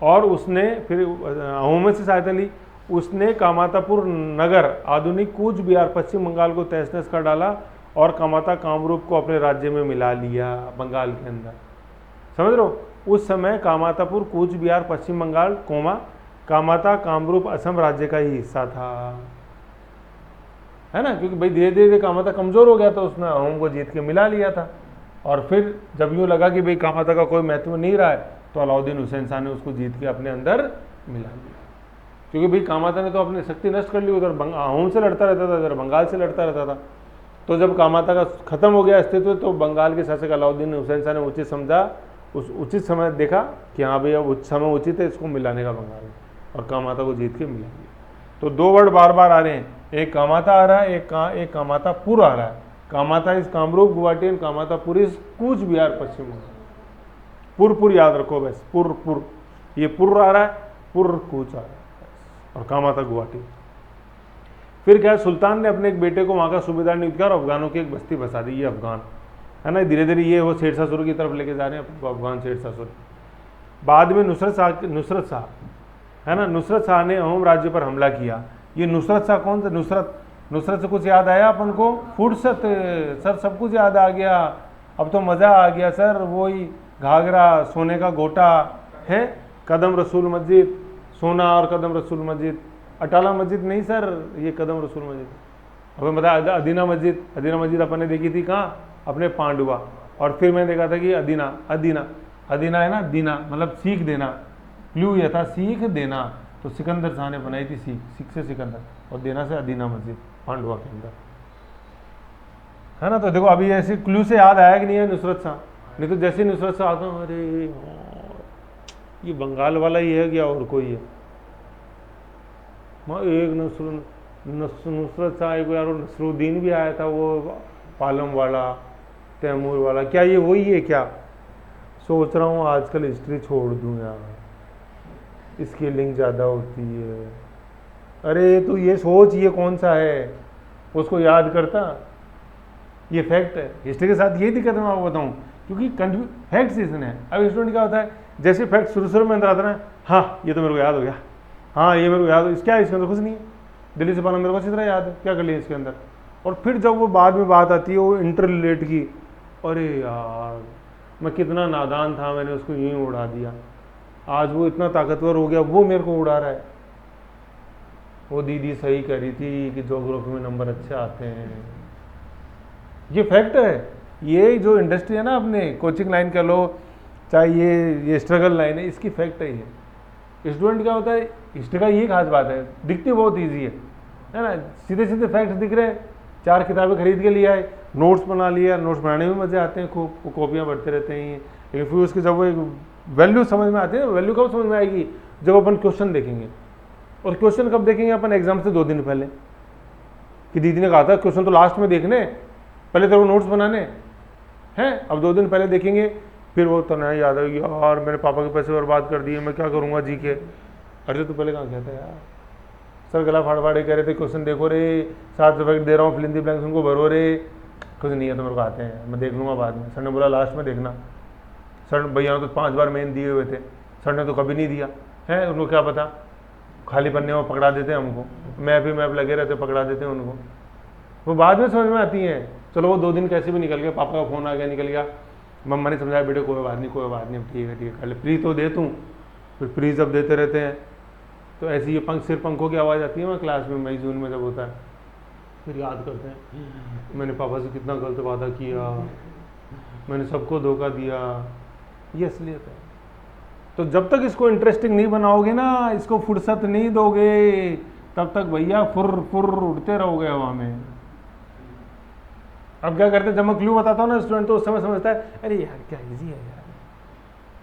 और उसने फिर अहोमों से सहायता ली। उसने कामातापुर नगर, आधुनिक कूच बिहार, पश्चिम बंगाल को तहस नहस कर डाला और कामाता कामरूप को अपने राज्य में मिला लिया, बंगाल के अंदर। समझ रहे हो, उस समय कामातापुर कूच बिहार पश्चिम बंगाल कामाता कामरूप असम राज्य का ही हिस्सा था, है ना। क्योंकि भाई धीरे धीरे कामाता कमजोर हो गया तो उसने अहोम को जीत के मिला लिया था। और फिर जब यूँ लगा कि भाई कामाता का कोई महत्व नहीं रहा है तो अलाउद्दीन हुसैन शाह ने उसको जीत के अपने अंदर मिला लिया। क्योंकि भाई कामाता ने तो अपनी शक्ति नष्ट कर ली, उधर अहोम से लड़ता रहता था, इधर बंगाल से लड़ता रहता था। तो जब कामाता का खत्म हो गया अस्तित्व तो बंगाल के शासक अलाउद्दीन हुसैन शाह ने उचित समझा, उस उचित समय देखा कि हाँ भैया समय उचित है इसको मिलाने का बंगाल में, और कामाता को जीत के मिला लिया। तो दो वर्ड बार बार आ रहे हैं, एक कामाता आ रहा है, एक कामातापुर आ रहा है। Kamata is Kamrup Guwahati and Kamatapur is Cooch Behar Paschim Bengal. पुर याद रखो बस, पुर ये पुर आ रहा है, पुर कूच आ रहा है, और कामाता गुवाहाटी। फिर क्या, सुल्तान ने अपने एक बेटे को वहाँ का सूबेदार नियुक्त किया और अफगानों की एक बस्ती बसा दी। ये अफगान है ना, धीरे धीरे ये वो शेरशाह सूरी की तरफ लेके जा रहे हैं अफगान शेरशाह सूरी। बाद में नुसरत शाह है ना, नुसरत शाह ने अहोम राज्य पर हमला किया। ये नुसरत शाह कौन सा, नुसरत से कुछ याद आया अपन को, फुर्सत सर, सब कुछ याद आ गया, अब तो मज़ा आ गया सर। वही घाघरा, सोने का गोटा है, कदम रसूल मस्जिद, सोना और कदम रसूल मस्जिद, अटाला मस्जिद नहीं सर, ये कदम रसूल मस्जिद। अब बता, अदीना मस्जिद अपन ने देखी थी कहाँ, अपने पांडुआ। और फिर मैंने देखा था कि अदीना है ना, दीना मतलब सीख देना, क्लू यह था सीख देना। तो सिकंदर शाह ने बनाई थी सीख से सिकंदर, और देना से अदीना मस्जिद पांडुआ के अंदर, है ना। तो देखो अभी ऐसे क्लू से याद आया कि नहीं है नुसरत शाह, नहीं तो जैसे नुसरत शाह आता हूँ, अरे ये बंगाल वाला ही है क्या और कोई है। एक नुसरत शाह, एक यार नसरुद्दीन भी आया था, वो पालम वाला, तैमूर वाला, क्या ये वही है क्या। सोच रहा हूँ आजकल हिस्ट्री छोड़ दूँ यार, इसकी लिंक ज़्यादा होती है। अरे तो ये सोच, ये कौन सा है, उसको याद करता। ये फैक्ट है, हिस्ट्री के साथ यही दिक्कत है, मैं आपको बताऊँ, क्योंकि फैक्ट्स इसने है। अब स्टूडेंट क्या होता है, जैसे फैक्ट शुरू में अंदर आता है ना, हाँ ये तो मेरे को याद हो गया, हाँ ये मेरे को याद हो, क्या है इसके अंदर, कुछ नहीं है, दिल्ली से पाना मेरे को अच्छी तरह याद है, क्या कर लिया इसके अंदर। और फिर जब वो बाद में बात आती है वो इंटर रिलेट की, अरे यार मैं कितना नादान था, मैंने उसको यूँ ही उड़ा दिया, आज वो इतना ताकतवर हो गया, वो मेरे को उड़ा रहा है। वो दीदी सही कह रही थी कि ज्योग्राफी में नंबर अच्छे आते हैं, ये फैक्ट है। ये जो इंडस्ट्री है ना, अपने कोचिंग लाइन कह लो, चाहे ये स्ट्रगल लाइन है, इसकी फैक्ट है ये। स्टूडेंट क्या होता है, हिस्ट्री का ये खास बात है, दिखती बहुत ईजी है ना, सीधे सीधे फैक्ट्स दिख रहे हैं, 4 किताबें खरीद के लिया है, नोट्स बना लिया, नोट्स बनाने में मज़े आते हैं खूब, कॉपियाँ बढ़ते रहते हैं। लेकिन फिर उसकी जब वो एक वैल्यू समझ में आती है, वैल्यू कब समझ में आएगी, जब अपन क्वेश्चन देखेंगे। और क्वेश्चन कब देखेंगे अपन, एग्जाम से 2 दिन पहले, कि दीदी ने कहा था क्वेश्चन तो लास्ट में देखने, पहले तो वो नोट्स बनाने हैं। अब 2 दिन पहले देखेंगे, फिर वो तो नहीं याद आएगी, यार मेरे पापा के पैसे बर्बाद कर दिए, मैं क्या करूँगा जी के। अरे तो पहले कहाँ कहता यार, सर गला फाड़ फाड़े कह रहे थे क्वेश्चन देखो रे, 7 रुपये दे रहा हूँ, फिलिंदी ब्लैंक्स उनको भरो रे, कुछ नहीं है तो मेरे को आते हैं, मैं देख लूँगा बाद में। सर ने बोला लास्ट में देखना, सर भैया ने तो 5 बार मेन दिए हुए थे, सर ने तो कभी नहीं दिया है, उनको क्या पता, खाली पन्ने में पकड़ा देते हैं हमको, मैप लगे रहते पकड़ा देते हैं उनको, वो बाद में समझ में आती हैं। चलो वो 2 दिन कैसे भी निकल गए, पापा का फ़ोन आ गया, निकल गया, मम्मा ने समझाया बेटे कोई बात नहीं, ठीक है कर ले, प्री तो दे तूँ, फिर प्री जब देते रहते हैं तो ऐसी ये सिर पंखों की आवाज़ आती है वहाँ क्लास में, मई जून में जब होता है, फिर याद करते हैं मैंने पापा से कितना गलत वादा किया, मैंने सबको धोखा दिया, ये असलियत है। तो जब तक इसको इंटरेस्टिंग नहीं बनाओगे ना, इसको फुर्सत नहीं दोगे, तब तक भैया फुर फुर उड़ते रहोगे हवा में, अब क्या करते हैं, जब मैं क्लू बताता हूँ ना स्टूडेंट तो उस समय समझता है अरे यार क्या इजी है यार,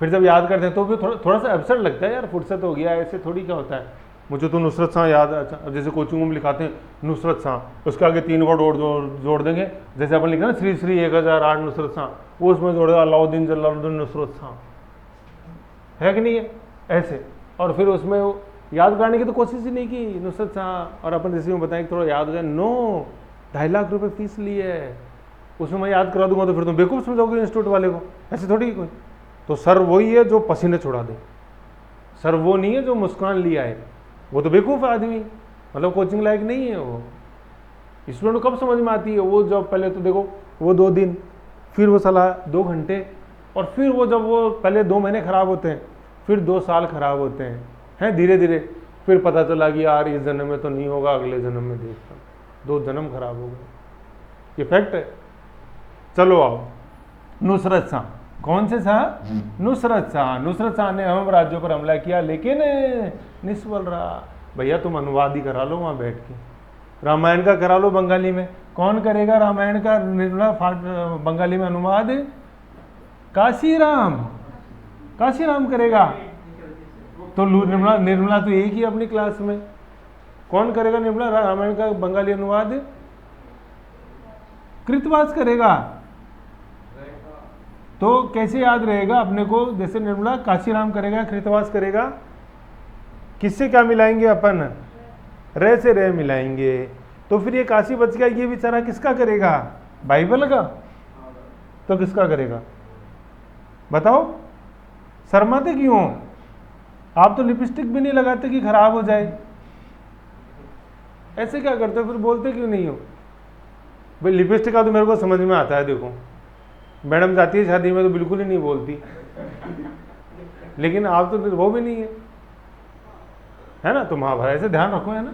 फिर जब याद करते हैं तो भी थोड़ा सा एब्सर्ड लगता है, यार फुर्सत हो गया, ऐसे थोड़ी क्या होता है। मुझे तो नुसरत शाह याद, अच्छा अब जैसे कोचिंग में लिखाते हैं नुसरत शाह, उसके आगे 3 वर्ड और जोड़ देंगे, जैसे अपन लिखा ना श्री श्री 1008 नुसरत शाह, वो उसमें जोड़ देगा अलाउद्दीन जलालुद्दीन नुसरत शाह, है कि नहीं है ऐसे। और फिर उसमें याद करने की तो कोशिश ही नहीं की नुसरत शाह, और अपन जैसे में बताएं कि थोड़ा याद हो जाए, नो 2.5 लाख रुपए फीस ली है, उसमें मैं याद करा दूंगा तो फिर तुम बेवकूफ़ समझोगे इंस्टीट्यूट वाले को, ऐसे थोड़ी कोई। तो सर वही है जो पसीने छुड़ा दे, सर वो नहीं है जो मुस्कान लिया है, वो तो बेवकूफ़ आदमी, मतलब कोचिंग लायक नहीं है वो। स्टूडेंट को कब समझ में आती है वो, जब पहले तो देखो वो 2 दिन, फिर वो साला 2 घंटे, और फिर वो जब वो पहले 2 महीने खराब होते हैं, फिर 2 साल खराब होते हैं धीरे धीरे, फिर पता चला कि यार इस जन्म में तो नहीं होगा, अगले जन्म में देखता, 2 जन्म खराब हो गए, ये फैक्ट है। चलो आओ, नुसरत शाह, कौन से शाह? नुसरत शाह। नुसरत शाह ने अहम राज्यों पर हमला किया लेकिन निष्फल रहा। भैया तुम अनुवाद ही करा लो वहाँ बैठ के, रामायण का करा लो बंगाली में, कौन करेगा रामायण का निर्मला बंगाली में अनुवाद? काशीराम, काशीराम करेगा। तो निर्मला तो एक ही अपनी क्लास में, कौन करेगा निर्मला रामायण का बंगाली अनुवाद? कृतवास करेगा। तो कैसे याद रहेगा अपने को, जैसे निर्मला काशीराम करेगा, कृतवास करेगा, किससे क्या मिलाएंगे अपन? रे से रे मिलाएंगे, तो फिर ये काशी बच गया, ये बेचारा किसका करेगा? बाइबल का। तो किसका करेगा बताओ? शर्माते क्यों? आप तो लिपस्टिक भी नहीं लगाते कि खराब हो जाए, ऐसे क्या करते हो, फिर बोलते क्यों नहीं हो? भाई लिपस्टिक का तो मेरे को समझ में आता है, देखो मैडम जाती है शादी में तो बिल्कुल ही नहीं बोलती, लेकिन आप तो वो भी नहीं है ना, तो महाभारत ऐसे ध्यान रखो, है ना।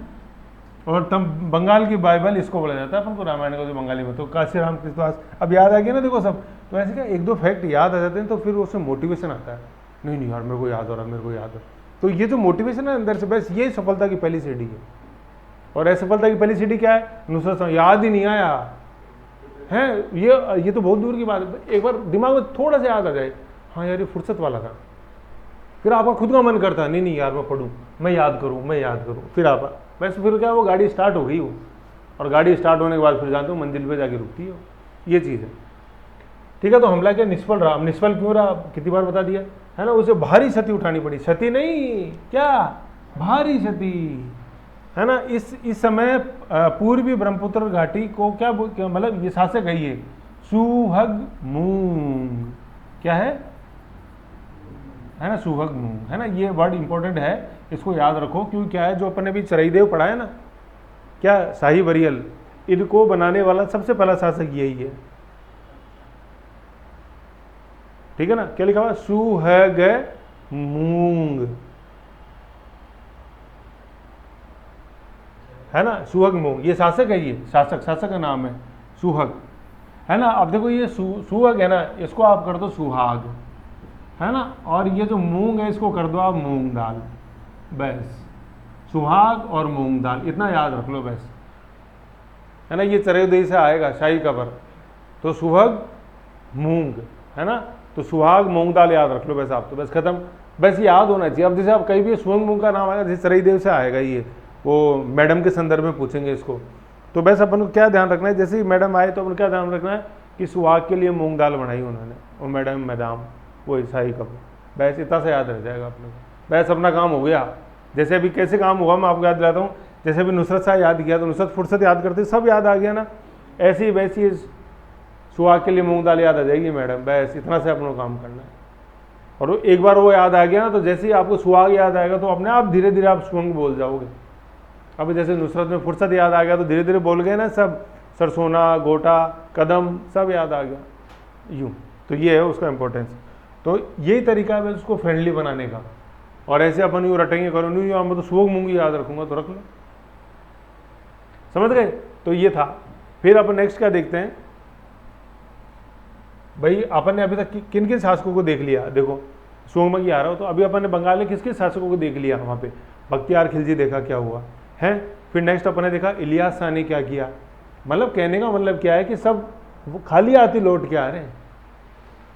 और तब बंगाल की बाइबल इसको बोला जाता है अपन को, रामायण को जो बंगाली में, तो काशीराम कृतवास, अब याद आ गया ना देखो सब। तो ऐसे क्या 1-2 फैक्ट याद आ जाते हैं तो फिर उसमें मोटिवेशन आता है, नहीं नहीं यार मेरे को याद हो रहा, मेरे को याद है। तो ये जो मोटिवेशन है अंदर से, बस ये सफलता की पहली सीढ़ी है। और असफलता की पहली सीढ़ी क्या है? नुसरत शाह, याद ही नहीं आया है, ये तो बहुत दूर की बात है। एक बार दिमाग में थोड़ा सा याद आ जाए, हाँ यार ये फुर्सत वाला था, फिर आपका खुद का मन करता नहीं नहीं यार मैं पढ़ूँ, मैं याद करूँ, फिर आप बस फिर क्या, वो गाड़ी स्टार्ट हो गई वो, और गाड़ी स्टार्ट होने के बाद फिर जानते हो मंजिल पे जाके रुकती है, ये चीज़ है। ठीक है, तो हमला क्या, निष्फल रहा। निष्फल क्यों रहा, कितनी बार बता दिया है ना, उसे भारी क्षति उठानी पड़ी, क्षति नहीं क्या, भारी क्षति, है ना। इस समय पूर्वी ब्रह्मपुत्र घाटी को क्या मतलब ये शासक है ये सुहगमुंग, क्या है ना, सुहगमुंग, है ना। ये वर्ड इंपॉर्टेंट है, इसको याद रखो, क्योंकि क्या है जो अपन ने भी चरईदेव पढ़ा है ना, क्या शाही बरियल, इनको बनाने वाला सबसे पहला शासक यही है। ठीक है ना, क्या लिखा हुआ, सुहगमुंग, है ना, सुहगमुंग, ये शासक है, ये शासक का नाम है सुहग, है ना। अब देखो ये सुहग है ना, इसको आप कर दो सुहाग, है ना, और ये जो मूंग है इसको कर दो आप मूंग दाल, बस सुहाग और मूंग दाल, इतना याद रख लो बस, है ना। ये चरयोदय से आएगा शाही कबर, तो सुहग मूंग, है ना, तो सुहाग मूंग दाल याद रख लो बस आप, तो बस खत्म, बस याद होना चाहिए। अब जैसे आप कहीं भी सुहग मूंग का नाम आएगा, जैसे चरईदेव से आएगा, ये वो मैडम के संदर्भ में पूछेंगे इसको, तो बस अपन को क्या ध्यान रखना है, जैसे ही मैडम आए तो अपन क्या ध्यान रखना है कि सुहाग के लिए मूंग दाल बनाई उन्होंने, और मैडम वो शाही कब, बस इतना से याद रह जाएगा अपने को, बस अपना काम हो गया। जैसे अभी कैसे काम हुआ मैं आपको याद दिलाता हूँ, जैसे अभी नुसरत शाह याद किया तो नुसरत फुर्सत याद करते सब याद आ गया ना, ऐसी ही वैसी सुहाग के लिए मूंग दाल याद आ जाएगी मैडम, बस इतना से अपना काम करना है। और एक बार वो याद आ गया ना, तो जैसे ही आपको सुहाग याद आएगा तो अपने आप धीरे धीरे आप सुहंग बोल जाओगे। अब जैसे नुसरत में फुर्सत याद आ गया तो धीरे धीरे बोल गए ना सब, सरसोना, गोटा, कदम सब याद आ गया, यूँ। तो ये है उसका इम्पोर्टेंस। तो यही तरीका है उसको फ्रेंडली बनाने का। और ऐसे अपन यूँ रटेंगे करो नहीं, मैं तो सुहग मूंगी याद रखूंगा, तो रख लो, समझ गए। तो ये था। फिर अपन नेक्स्ट क्या देखते हैं भाई, अपन ने अभी तक किन किन शासकों को देख लिया, देखो सुहगमुंगी आ रहा हो, तो अभी अपन ने बंगाल में किस किस शासकों को देख लिया, वहाँ पे बख्तियार खिलजी देखा क्या हुआ है। फिर नेक्स्ट अपन ने देखा इलियास शाह ने क्या किया, मतलब कहने का मतलब क्या है कि सब वो खाली हाथ ही लौट के आ रहे हैं।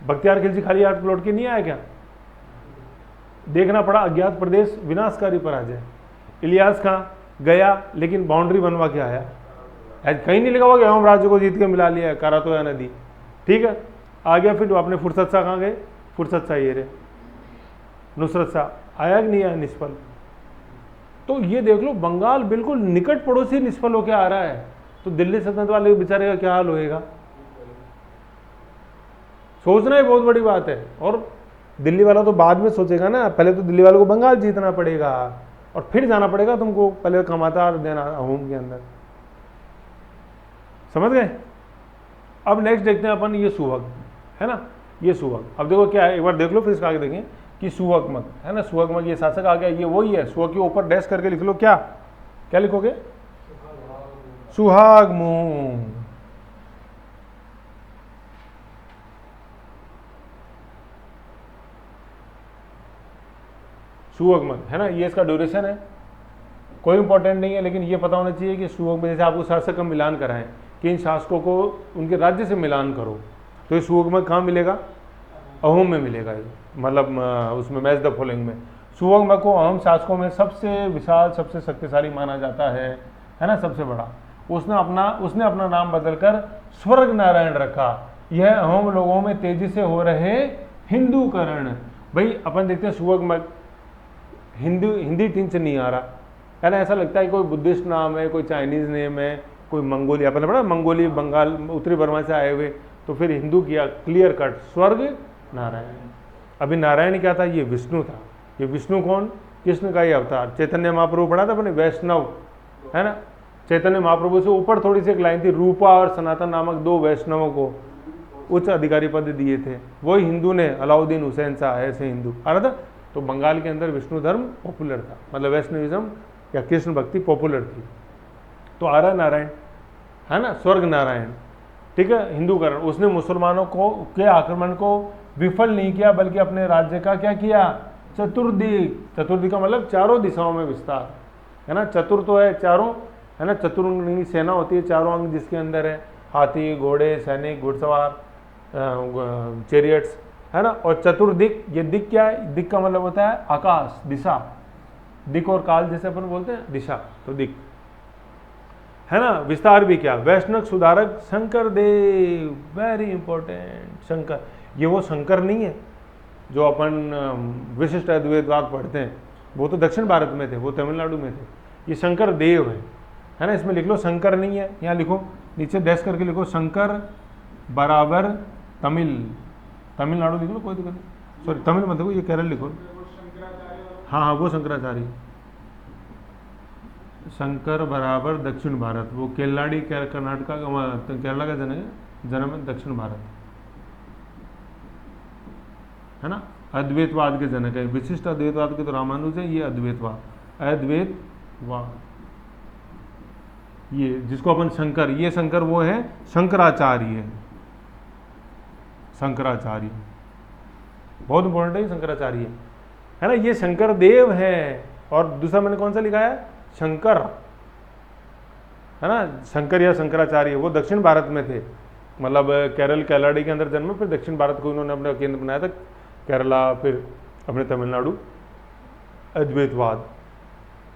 बख्तियार खिलजी खाली हाथ लौट के नहीं आया क्या? देखना पड़ा अज्ञात प्रदेश विनाशकारी पराजय। इलियास खां गया लेकिन बाउंड्री बनवा के आया, कहीं नहीं लिखा हुआ कि अवम राज्य को जीत के मिला लिया है कारातोया नदी, ठीक है। आ गया फिर अपने फुर्सत शाह कहाँ गए? फुर्सत शाह ये रहे, नुसरत शाह आया कि नहीं आया? निष्फल। तो ये देख लो बंगाल बिल्कुल निकट पड़ोसी निष्फल होकर आ रहा है, तो दिल्ली सल्तनत वाले बेचारे का क्या हाल होएगा? सोचना ही बहुत बड़ी बात है। और दिल्ली वाला तो बाद में सोचेगा ना, पहले तो दिल्ली वालों को बंगाल जीतना पड़ेगा और फिर जाना पड़ेगा तुमको पहले कमाता देना अहोम के अंदर, समझ गए? अब नेक्स्ट देखते हैं अपन ये सुहग, है ना, ये सुहग। अब देखो क्या है, एक बार देख लो फिर इसका आगे देखें कि सुहगमग, है ना, सुहगमग ये शासक आ गया, ये वही है। सुहग के ऊपर डैश करके लिख लो, क्या क्या लिखोगे? सुहागमू। सुहगमग, है ना, ये इसका ड्यूरेशन है, कोई इंपॉर्टेंट नहीं है, लेकिन ये पता होना चाहिए कि सुहगमग, जैसे आपको शासक का मिलान कराएं कि इन शासकों को उनके राज्य से मिलान करो, तो ये सुहगमग कहाँ मिलेगा? अहोम में मिलेगा ये, मतलब उसमें मैच द फॉलोइंग में। सुहगमग को अहोम शासकों में सबसे विशाल, सबसे शक्तिशाली माना जाता है ना, सबसे बड़ा। उसने अपना नाम बदलकर स्वर्ग नारायण रखा। यह अहोम लोगों में तेजी से हो रहे हिंदूकरण। भाई अपन देखते हैं सुहगमग हिंदी टीम से नहीं आ रहा, है ना, ऐसा लगता है कोई बुद्धिस्ट नाम है, कोई चाइनीज नेम है, कोई मंगोलिया, अपने बड़ा मंगोली बंगाल उत्तरी बर्मा से आए हुए, तो फिर हिंदू किया क्लियर कट स्वर्ग नारायण। अभी नारायण क्या था? ये विष्णु था। ये विष्णु कौन? कृष्ण का ही अवतार। चैतन्य महाप्रभु पढ़ा था अपने, वैष्णव, है ना, चैतन्य महाप्रभु से ऊपर थोड़ी सी एक लाइन थी, रूपा और सनातन नामक दो वैष्णवों को उच्च अधिकारी पद दिए थे, वही हिंदू ने, अलाउद्दीन हुसैन शाह ऐसे हिंदू आ रहा था। तो बंगाल के अंदर विष्णु धर्म पॉपुलर था, मतलब वैष्णविज्म या कृष्ण भक्ति पॉपुलर थी। तो आ रहा नारायण, है ना, स्वर्ग नारायण, ठीक है, हिंदूकरण। उसने मुसलमानों को के आक्रमण को विफल नहीं किया, बल्कि अपने राज्य का क्या किया? चतुर्दिक। चतुर्दिक का मतलब चारों दिशाओं में विस्तार, है ना। चतुर तो है चारों, है ना, चतुरंगी सेना होती है, चारों अंग जिसके अंदर है, हाथी, घोड़े, सैनिक, घुड़सवार, चैरियट्स, है ना। और चतुर्दिक, ये दिक क्या है? दिक का मतलब होता है आकाश, दिशा। दिक और काल जैसे अपन बोलते हैं, दिशा, तो दिक, है ना। विस्तार भी क्या? वैष्णव सुधारक शंकर देव, वेरी इंपॉर्टेंट। शंकर, ये वो शंकर नहीं है जो अपन विशिष्ट अद्वैतवाद पढ़ते हैं, वो तो दक्षिण भारत में थे, वो तमिलनाडु में थे। ये शंकर देव है ना। इसमें लिख लो शंकर नहीं है, यहाँ लिखो नीचे डैश करके लिखो शंकर बराबर तमिलनाडु लिख लो, कोई दिक्कत नहीं, सॉरी तमिल मत लिखो, ये केरल लिखो। हाँ हाँ, वो शंकराचार्य। शंकर बराबर दक्षिण भारत, वो केल्लाडी कर्नाटका का, केरला का जन्म है, दक्षिण भारत, है ना। अद्वैतवाद के जनक है, विशिष्ट अद्वैतवाद के तो रामानुज है, ये अद्वैतवाद, अद्वैतवाद, ये जिसको अपन शंकर, ये शंकर वो है शंकराचार्य, शंकराचार्य बहुत इंपॉर्टेंट है, शंकराचार्य, है ना। ये शंकर देव है। और दूसरा मैंने कौन सा लिखा है? शंकर, है ना, शंकर या शंकराचार्य, वो दक्षिण भारत में थे, मतलब केरल केलाडी के अंदर जन्मे, फिर दक्षिण भारत को इन्होंने अपना केंद्र बनाया था, केरला, फिर अपने तमिलनाडु। अद्वैतवाद,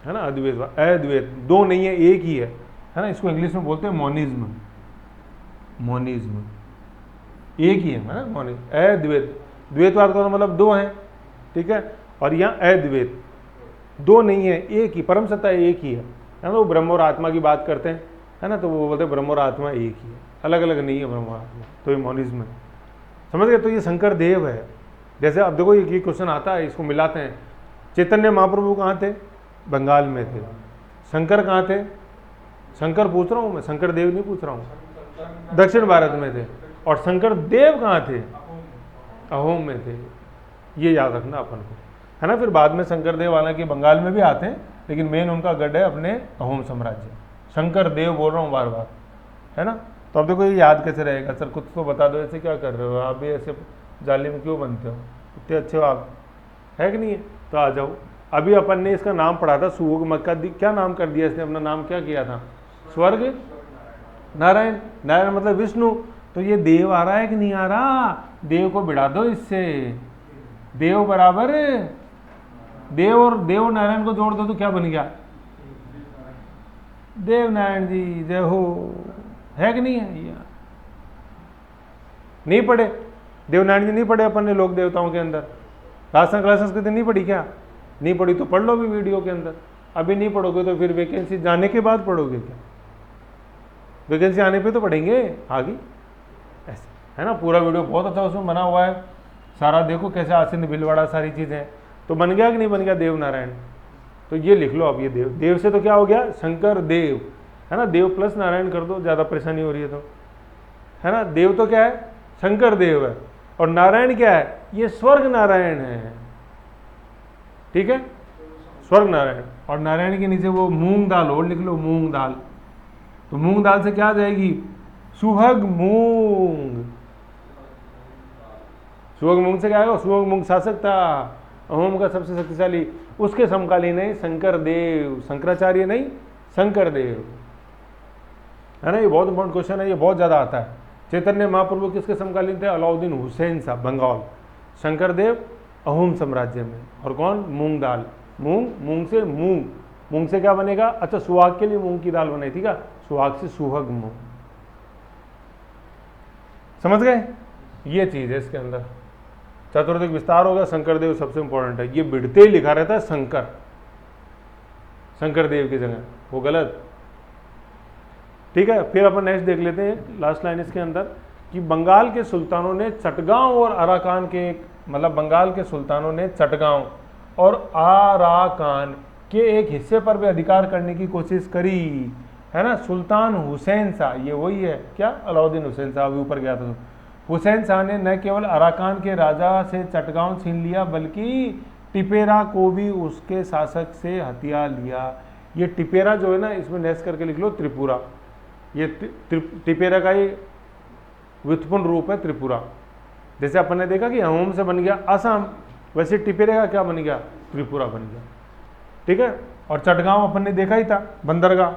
है ना, अद्वैतवाद, अद्वैत दो नहीं है, एक ही है ना। इसको इंग्लिश में बोलते हैं मोनिज्म, मोनिज्म एक ही है ना, मोनिज्म। अद्वैत, द्वैतवाद का मतलब दो हैं, ठीक है, और यहाँ अद्वैत दो नहीं है, एक ही, परम सत्ता एक ही है ना। वो ब्रह्म और आत्मा की बात करते हैं, है ना, तो वो बोलते हैं ब्रह्म और आत्मा एक ही है, अलग अलग नहीं है ब्रह्म और आत्मा, तो ये मोनिज्म है, समझ गए। तो ये शंकर देव है। जैसे अब देखो ये क्वेश्चन आता है, इसको मिलाते हैं। चैतन्य महाप्रभु कहाँ थे? बंगाल में थे। शंकर कहाँ थे? शंकर पूछ रहा हूँ मैं, शंकर देव नहीं पूछ रहा हूँ, दक्षिण भारत में थे। और शंकर देव कहाँ थे? अहोम में थे। ये याद रखना अपन को, है ना। फिर बाद में शंकर देव हालांकि बंगाल में भी आते हैं, लेकिन मेन उनका गढ़ है अपने अहोम साम्राज्य। शंकर देव बोल रहा हूँ बार बार, है ना। तो अब देखो ये याद कैसे रहेगा? सर कुछ तो बता दो, ऐसे क्या कर रहे हो आप भी, ऐसे जाली में क्यों बनते हो, इतने अच्छे हो आप, है कि नहीं है? तो आ जाओ। अभी अपन ने इसका नाम पढ़ा था, सुहगमग का क्या नाम कर दिया इसने? अपना नाम क्या किया था? स्वर्ग नारायण। नारायण मतलब विष्णु, तो ये देव आ रहा है कि नहीं आ रहा? देव को बिड़ा दो इससे, देव बराबर देव और देव नारायण को जोड़ दो तो क्या बन गया? देव नारायण जी जय हो। है कि नहीं है? ये नहीं पढ़े देवनारायण जी, नहीं पढ़े अपन ने लोक देवताओं के अंदर? राजस्थान कला संस्कृति नहीं पढ़ी क्या? नहीं पढ़ी तो पढ़ लो भी वीडियो के अंदर। अभी नहीं पढ़ोगे तो फिर वैकेंसी जाने के बाद पढ़ोगे क्या? वैकेंसी आने पे तो पढ़ेंगे आगे, ऐसे है ना। पूरा वीडियो बहुत अच्छा उसमें बना हुआ है सारा, देखो कैसे आसिन भीलवाड़ा सारी चीज़ें। तो बन गया कि नहीं बन गया देव नारायण? तो ये लिख लो अब, ये देव, देव से तो क्या हो गया? शंकर देव, है ना। देव प्लस नारायण कर दो, ज़्यादा परेशानी हो रही है तो, है ना। देव तो क्या है? शंकर देव है, और नारायण क्या है? ये स्वर्ग नारायण है, ठीक है, स्वर्ग नारायण। और नारायण के नीचे वो मूंग दाल और लिख लो, मूंग दाल। तो मूंग दाल से क्या आ जाएगी? सुहग मूंग। सुहग मूंग से क्या आएगा? सुहग मूंग शासक था, अहोम का सबसे शक्तिशाली, उसके समकालीन है शंकर देव, शंकराचार्य नहीं, शंकर देव, है ना। ये बहुत इंपॉर्टेंट क्वेश्चन है, ये बहुत ज़्यादा आता है। चैतन्य महाप्रभु किसके समकालीन थे? अलाउद्दीन हुसैन साहब, बंगाल। शंकर देव अहोम साम्राज्य में। और कौन? मूंग दाल। मूंग, मूंग से मूंग, मूंग से क्या बनेगा? अच्छा, सुहाग के लिए मूंग की दाल बनाई थी क्या? सुहाग से सुहग मूंग। समझ गए? ये चीज है इसके अंदर। चतुर्दिक विस्तार होगा, शंकर देव सबसे इंपॉर्टेंट है। ये बिड़ते ही लिखा रहता है शंकर, शंकर देव की जगह, वो गलत, ठीक है। फिर अपन नेक्स्ट देख लेते हैं, लास्ट लाइन इसके अंदर, कि बंगाल के सुल्तानों ने चटगांव और अराकान के, मतलब बंगाल के सुल्तानों ने चटगांव और अराकान के एक हिस्से पर भी अधिकार करने की कोशिश करी, है ना। सुल्तान हुसैन शाह, ये वही है क्या? अलाउद्दीन हुसैन शाह, अभी ऊपर गया था। हुसैन शाह ने न केवल अराकान के राजा से चटगांव छीन लिया, बल्कि टिपेरा को भी उसके शासक से हथिया लिया। ये टिपेरा जो है ना, इसमें नेक्स्ट करके लिख लो त्रिपुरा। ये टिपेरा का ही व्युत्पन्न रूप है त्रिपुरा। जैसे अपन ने देखा कि अहोम से बन गया असम, वैसे टिपेरा का क्या बन गया? त्रिपुरा बन गया, ठीक है। और चटगांव अपन ने देखा ही था, बंदरगाह।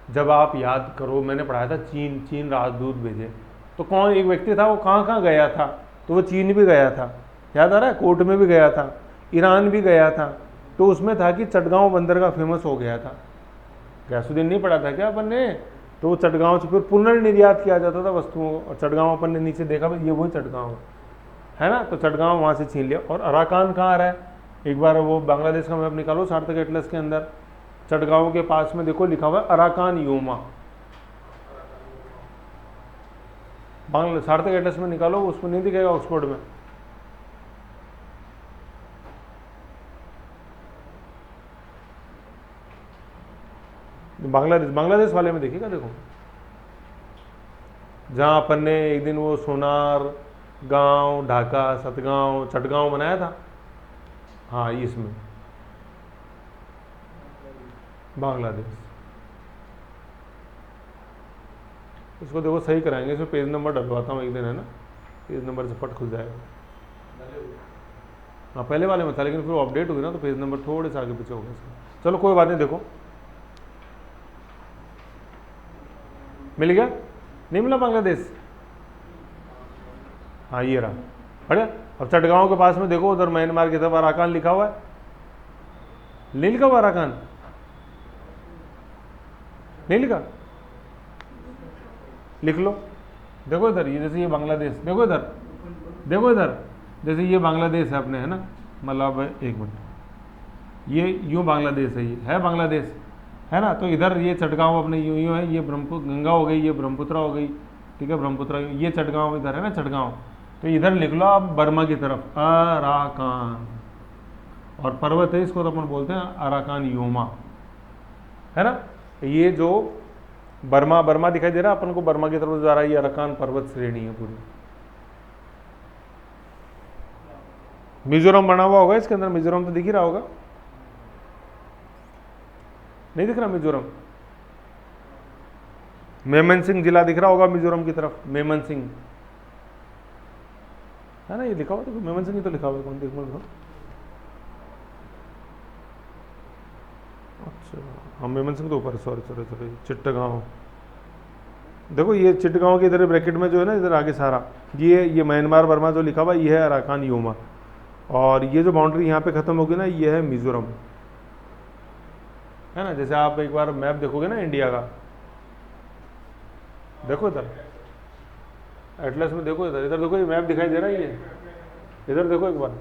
जब आप याद करो, मैंने पढ़ाया था चीन राजदूत भेजे, तो कौन एक व्यक्ति था, वो कहाँ कहाँ गया था? तो वो चीन भी गया था, याद आ रहा है, कोर्ट में भी गया था, ईरान भी गया था। तो उसमें था कि चटगांव बंदरगाह फेमस हो गया था। गैसुद्दीन नहीं पढ़ा था क्या अपन ने? तो वो चटगांव से फिर पुनर्निर्यात किया जाता था वस्तुओं को, और चटगांव अपन ने नीचे देखा, ये वही चटगांव है ना। तो चटगांव वहाँ से छीन लिया। और अराकान कहाँ आ रहा है? एक बार वो बांग्लादेश का मैप निकालो सार्थक एटलस के अंदर, चटगांव के पास में देखो लिखा हुआ है अराकान योमा। बांग्ला सार्थक एटलस में निकालो, उसमें नहीं दिखेगा ऑक्सफोर्ड में। बांग्लादेश वाले में देखिएगा, देखो जहां अपन ने एक दिन वो सोनार गांव, ढाका, सतगांव, चटगांव बनाया था, हाँ इसमें बांग्लादेश। इसको देखो सही कराएंगे, इसमें पेज नंबर डलवाता हूँ एक दिन, है ना, पेज नंबर से फट खुल जाएगा। हाँ पहले वाले में था, लेकिन फिर अपडेट हुई ना, तो पेज नंबर थोड़े से आगे पीछे हो गया। चलो कोई बात नहीं, देखो मिल गया, नहीं मिला बांग्लादेश? हाँ ये रहा, बढ़िया। अब चटगांव के पास में देखो, उधर म्यांमार की तरफ अराकान लिखा हुआ है, नहीं लिखा हुआ अराकान? नहीं लिखा? लिख लो, देखो इधर, ये जैसे ये बांग्लादेश, देखो इधर, देखो इधर, जैसे ये बांग्लादेश है अपने, है ना, मतलब एक मिनट, ये यूँ बांग्लादेश है, ये है बांग्लादेश, है ना। तो इधर ये चटगांव अपने यूँ यूँ है, ये ब्रह्मपुत्र गंगा हो गई, ये ब्रह्मपुत्रा हो गई, ठीक है, ब्रह्मपुत्रा, ये चटगांव इधर है ना, चटगांव। तो इधर लिख लो आप बर्मा की तरफ अराकान, और पर्वत है, इसको तो अपन बोलते हैं अराकान योमा, है ना। ये जो बर्मा दिखाई दे रहा है अपन को, बर्मा की तरफ जा रहा है, ये अराकान पर्वत श्रेणी है पूरी। मिजोरम बना हुआ होगा इसके अंदर, मिजोरम तो दिख ही रहा होगा, नहीं दिख रहा मिजोरम? मेमन सिंह जिला दिख रहा होगा मिजोरम की तरफ, मेमन सिंह, है ना, ये लिखा हुआ, तो मेमन सिंह ही तो लिखा हुआ है, कौन देख लो। अच्छा हाँ, मेमन सिंह तो ऊपर, सॉरी, चिट्टगांव, देखो ये चिटगांव के इधर ब्रैकेट में जो है ना, इधर आगे सारा ये म्यांमार बर्मा जो लिखा हुआ ये है अराकान योमा, और ये जो बाउंड्री यहाँ पे खत्म होगी ना ये है मिजोरम, है ना। जैसे आप एक बार मैप देखोगे ना इंडिया का, देखो इधर एटलस में, देखो इधर, इधर देखो ये मैप दिखाई दे रहा है, ये इधर देखो एक बार,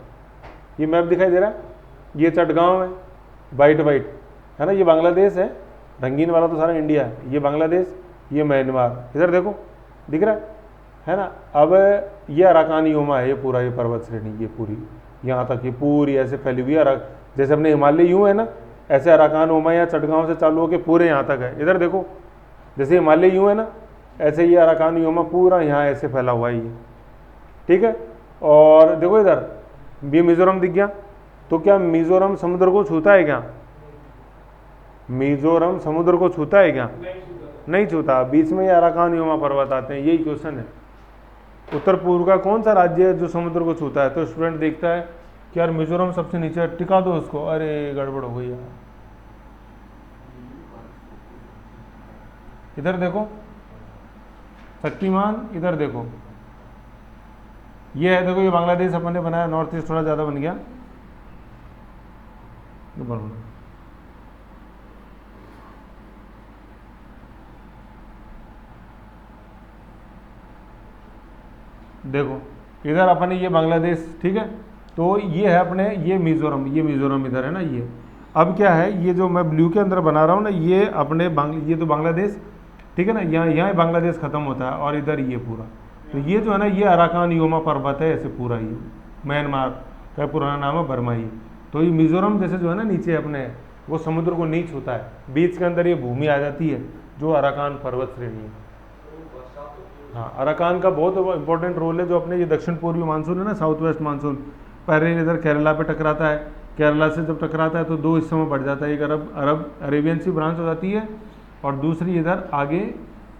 ये मैप दिखाई दे रहा है, ये चटगांव है वाइट वाइट, है ना, ये बांग्लादेश है, रंगीन वाला तो सारा इंडिया है, ये बांग्लादेश, ये म्यांमार, इधर देखो दिख रहा है ना। अब ये अराकान योमा है, ये पूरा ये पर्वत श्रेणी, ये पूरी यहाँ तक ये पूरी ऐसे फैली हुई है, जैसे अपने हिमालय यूँ है ना, ऐसे अराकान योमा या चटगांव से चालू होकर पूरे यहाँ तक है। इधर देखो जैसे हिमालय यूँ है ना, ऐसे ये अराकान योमा पूरा यहाँ ऐसे फैला हुआ है ये, ठीक है। और देखो इधर ये मिजोरम दिख गया, तो क्या मिजोरम समुद्र को छूता है क्या? मिजोरम समुद्र को छूता है क्या? नहीं छूता। बीच में ये अराकान योमा पर्वत आते हैं, यही क्वेश्चन है। उत्तर पूर्व का कौन सा राज्य है जो समुद्र को छूता है? तो स्टूडेंट देखता है कि यार मिजोरम सबसे नीचे, टिका दो उसको, अरे गड़बड़ हो गई यार। इधर देखो शक्तिमान, इधर देखो ये है, देखो ये बांग्लादेश अपन ने बनाया, नॉर्थ ईस्ट थोड़ा ज़्यादा बन गया, देखो इधर अपने ये बांग्लादेश, ठीक है। तो ये है अपने ये मिजोरम इधर है ना ये। अब क्या है, ये जो मैं ब्लू के अंदर बना रहा हूँ ना, ये अपने ये तो बांग्लादेश, ठीक है ना, यहाँ बांग्लादेश खत्म होता है, और इधर ये पूरा, तो ये जो है ना ये अराकान योमा पर्वत है, ऐसे पूरा ये म्यांमार का पुराना नाम है बर्मा ही। तो ये मिजोरम जैसे जो है ना नीचे अपने, वो समुद्र को नहीं छूता है, बीच के अंदर ये भूमि आ जाती है जो अराकान पर्वत श्रेणी है। हाँ, अराकान का बहुत इंपॉर्टेंट रोल है, जो अपने ये दक्षिण पूर्वी मानसून है ना, साउथ वेस्ट मानसून, पहले इधर केरला पे टकराता है, केरला से जब टकराता है तो दो हिस्सों में बढ़ जाता है, एक अरेबियन सी ब्रांच हो जाती है, और दूसरी इधर आगे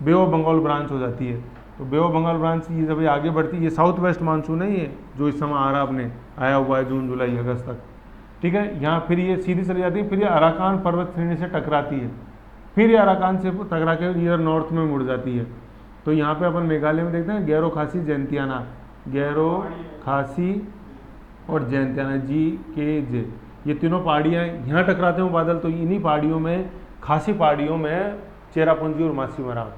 बे ऑफ बंगाल ब्रांच हो जाती है। तो बे ऑफ बंगाल ब्रांच ये जब आगे बढ़ती है, ये साउथ वेस्ट मानसून है ये, जो इस समय आ रहा अपने आया हुआ है जून जुलाई अगस्त तक, ठीक है। यहाँ फिर ये सीधी चली जाती है, फिर ये अराकान पर्वत श्रेणी से टकराती है, फिर ये अराकान से टकरा के इधर नॉर्थ में मुड़ जाती है। तो यहाँ पे अपन मेघालय में देखते हैं गैरो खासी जैंतियाना, गैरो खासी और जैंतियाना, GKJ, ये तीनों पहाड़ियाँ यहाँ टकराते हैं बादल। तो इन्हीं पहाड़ियों में, खासी पहाड़ियों में चेरापूंजी और मासीमराम,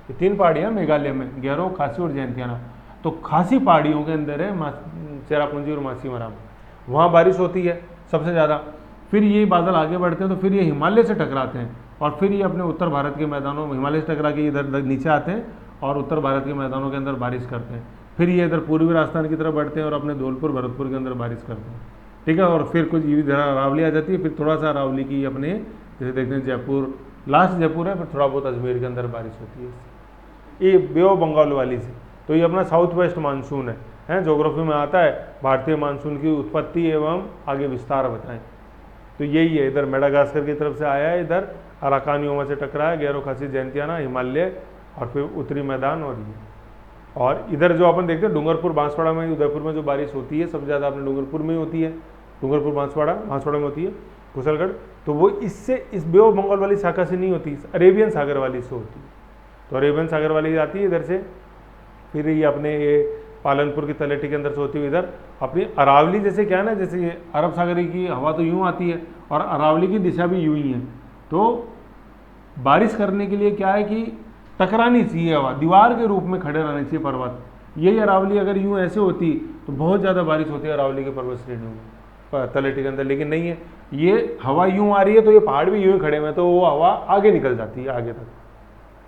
ये तीन पहाड़ियाँ मेघालय में, गैरो, खासी और जैंतियाना। तो खासी पहाड़ियों के अंदर है चेरापूंजी और मासीमराम, वहाँ बारिश होती है सबसे ज़्यादा। फिर ये बादल आगे बढ़ते हैं तो फिर ये हिमालय से टकराते हैं, और फिर ये अपने उत्तर भारत के मैदानों में, हिमालय से टकरा के इधर नीचे आते हैं और उत्तर भारत के मैदानों के अंदर बारिश करते हैं। फिर ये इधर पूर्वी राजस्थान की तरफ बढ़ते हैं और अपने धौलपुर भरतपुर के अंदर बारिश करते हैं, ठीक है। और फिर कुछ इधर अरावली आ जाती है, फिर थोड़ा सा अरावली की अपने जैसे देखते हैं जयपुर, लास्ट जयपुर है, फिर थोड़ा बहुत अजमेर के अंदर बारिश होती है, ये बे ऑफ बंगाल वाली से। तो ये अपना साउथ वेस्ट मानसून है, ज्योग्राफी में आता है भारतीय मानसून की उत्पत्ति एवं आगे विस्तार बताएं। तो यही है, इधर मेडागास्कर की तरफ से आया है, इधर अराकान योमा से टकरा है, गैरो खासी जैंतियाना, हिमालय, और फिर उत्तरी मैदान, और ये। और इधर जो अपन देखते हैं डूंगरपुर बांसवाड़ा में, उदयपुर में जो बारिश होती है सबसे ज़्यादा अपने डूंगरपुर में होती है, डूंगरपुर बांसवाड़ा में होती है, कुशलगढ़। तो वो इससे इस बे ऑफ बंगाल वाली शाखा से नहीं होती, अरेबियन सागर वाली से होती है। तो अरेबियन सागर वाली आती है इधर से, फिर ये अपने ये पालनपुर की तलेटी के अंदर से होती हुई इधर अपनी अरावली, जैसे क्या है ना, जैसे ये अरब सागर की हवा तो यूँ आती है और अरावली की दिशा भी यूँ ही है। तो बारिश करने के लिए क्या है कि टकरानी चाहिए हवा, दीवार के रूप में खड़े रहने चाहिए पर्वत। यही अरावली अगर यूँ ऐसे होती तो बहुत ज़्यादा बारिश होती है अरावली के पर्वत श्रेणियों में, तलेटी के अंदर, लेकिन नहीं है, ये हवा यूँ आ रही है तो ये पहाड़ भी यूँ ही खड़े हुए हैं, तो वो हवा आगे निकल जाती है आगे तक,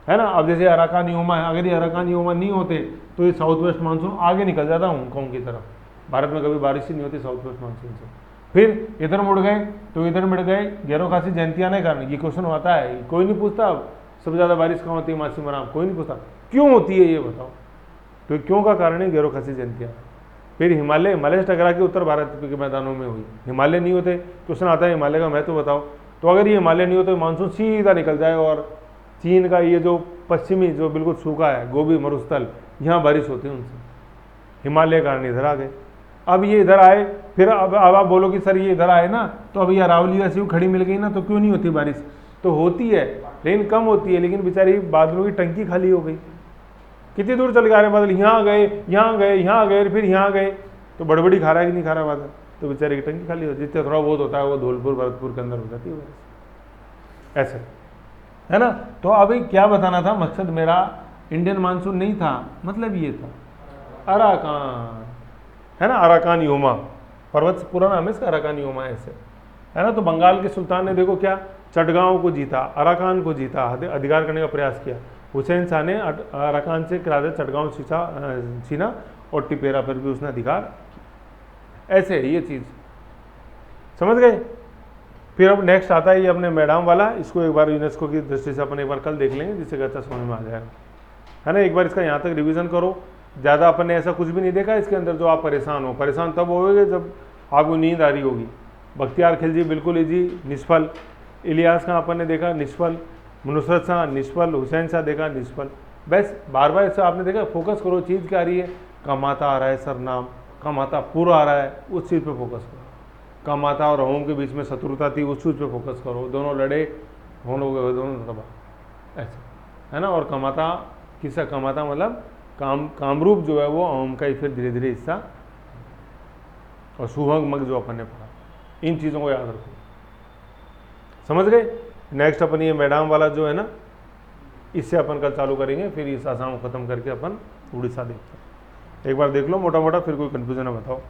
है ना। अब जैसे अराकान योमा है, अगर ये अराकान योमा नहीं होते तो ये साउथ वेस्ट मानसून आगे निकल जाता हांगकांग की तरफ। भारत में कभी बारिश ही नहीं होती साउथ वेस्ट मानसून से। फिर इधर मुड़ गए तो इधर मुड़ गए गैरो खासी जैंतियाना के कारण। ये क्वेश्चन आता है, कोई नहीं पूछता अब सबसे ज़्यादा बारिश कहाँ होती है, मासीमराम, कोई नहीं पूछता क्यों होती है ये बताओ। तो क्यों का कारण है गैरो खासी जैंतियाना। फिर हिमालय से टकरा के उत्तर भारत के मैदानों में हुई, हिमालय नहीं होते, क्वेश्चन आता है हिमालय का महत्व बताओ। तो अगर ये हिमालय नहीं होते मानसून सीधा निकल जाए और चीन का ये जो पश्चिमी जो बिल्कुल सूखा है गोबी मरुस्थल, यहाँ बारिश होती है उनसे, हिमालय कारण इधर आ गए। अब ये इधर आए, फिर अब आप बोलो कि सर ये इधर आए ना, तो अब ये अरावली ऐसी खड़ी मिल गई ना, तो क्यों नहीं होती बारिश। तो होती है लेकिन कम होती है, लेकिन बेचारी बादलों की टंकी खाली हो गई, कितनी दूर चल के आ रहे हैं बादल, यहाँ गए यहाँ गए यहाँ गए फिर यहाँ गए, तो बड़बड़ी खा रहा है कि नहीं खा रहा बादल, तो बेचारे की टंकी खाली हो, जितने थोड़ा बहुत होता है वो धौलपुर भरतपुर के अंदर हो जाती है ऐसे, है ना। तो अभी क्या बताना था, मकसद मेरा इंडियन मानसून नहीं था, मतलब ये था अराकान, है ना, अराकान योमा पर्वत पूरा नाम है इसका, अराकान योमा ऐसे, है ना। तो बंगाल के सुल्तान ने देखो क्या चटगांव को जीता, अराकान को जीता, अधिकार करने का प्रयास किया। हुसैन शाह ने अराकान से राजा चटगांव छीना और टिपेरा पर भी उसने अधिकार, ऐसे है ये चीज़, समझ गए। फिर अब नेक्स्ट आता है ये अपने मैदाम वाला, इसको एक बार यूनेस्को की दृष्टि से अपन एक बार कल देख लेंगे, जिससे अच्छा समझ में आ जाएगा, है ना। एक बार इसका यहाँ तक रिवीजन करो, ज़्यादा अपन ने ऐसा कुछ भी नहीं देखा इसके अंदर जो आप परेशान हो, परेशान तब होगे जब आपको नींद आ रही होगी। बख्तियार खिलजी बिल्कुल ईजी, निष्फल। इलियास खां अपन ने देखा निष्फल, नुसरत शाह निष्फल, हुसैन शाह देखा निष्फल। बस बार बार इससे आपने देखा, फोकस करो चीज़ क्या आ रही है, कमाता आ रहा है सरनाम, कमाता पूरा आ रहा है, उस चीज़ पे फोकस करो। कमाता और होम के बीच में शत्रुता थी, उस चीज़ पे फोकस करो, दोनों लड़े, दोनों तबाह, ऐसे, है ना। और कमाता किसका, कमाता मतलब कामरूप जो है वो अहोम का ही फिर धीरे धीरे हिस्सा, और सुहंग जो अपन ने पढ़ा, इन चीज़ों को याद रखो, समझ गए। नेक्स्ट अपन ये मैदाम वाला जो है ना, इससे अपन कल चालू करेंगे, फिर इस आसाम को ख़त्म करके अपन उड़ीसा देखते हैं। एक बार देख लो मोटा मोटा, फिर कोई कन्फ्यूजन है बताओ।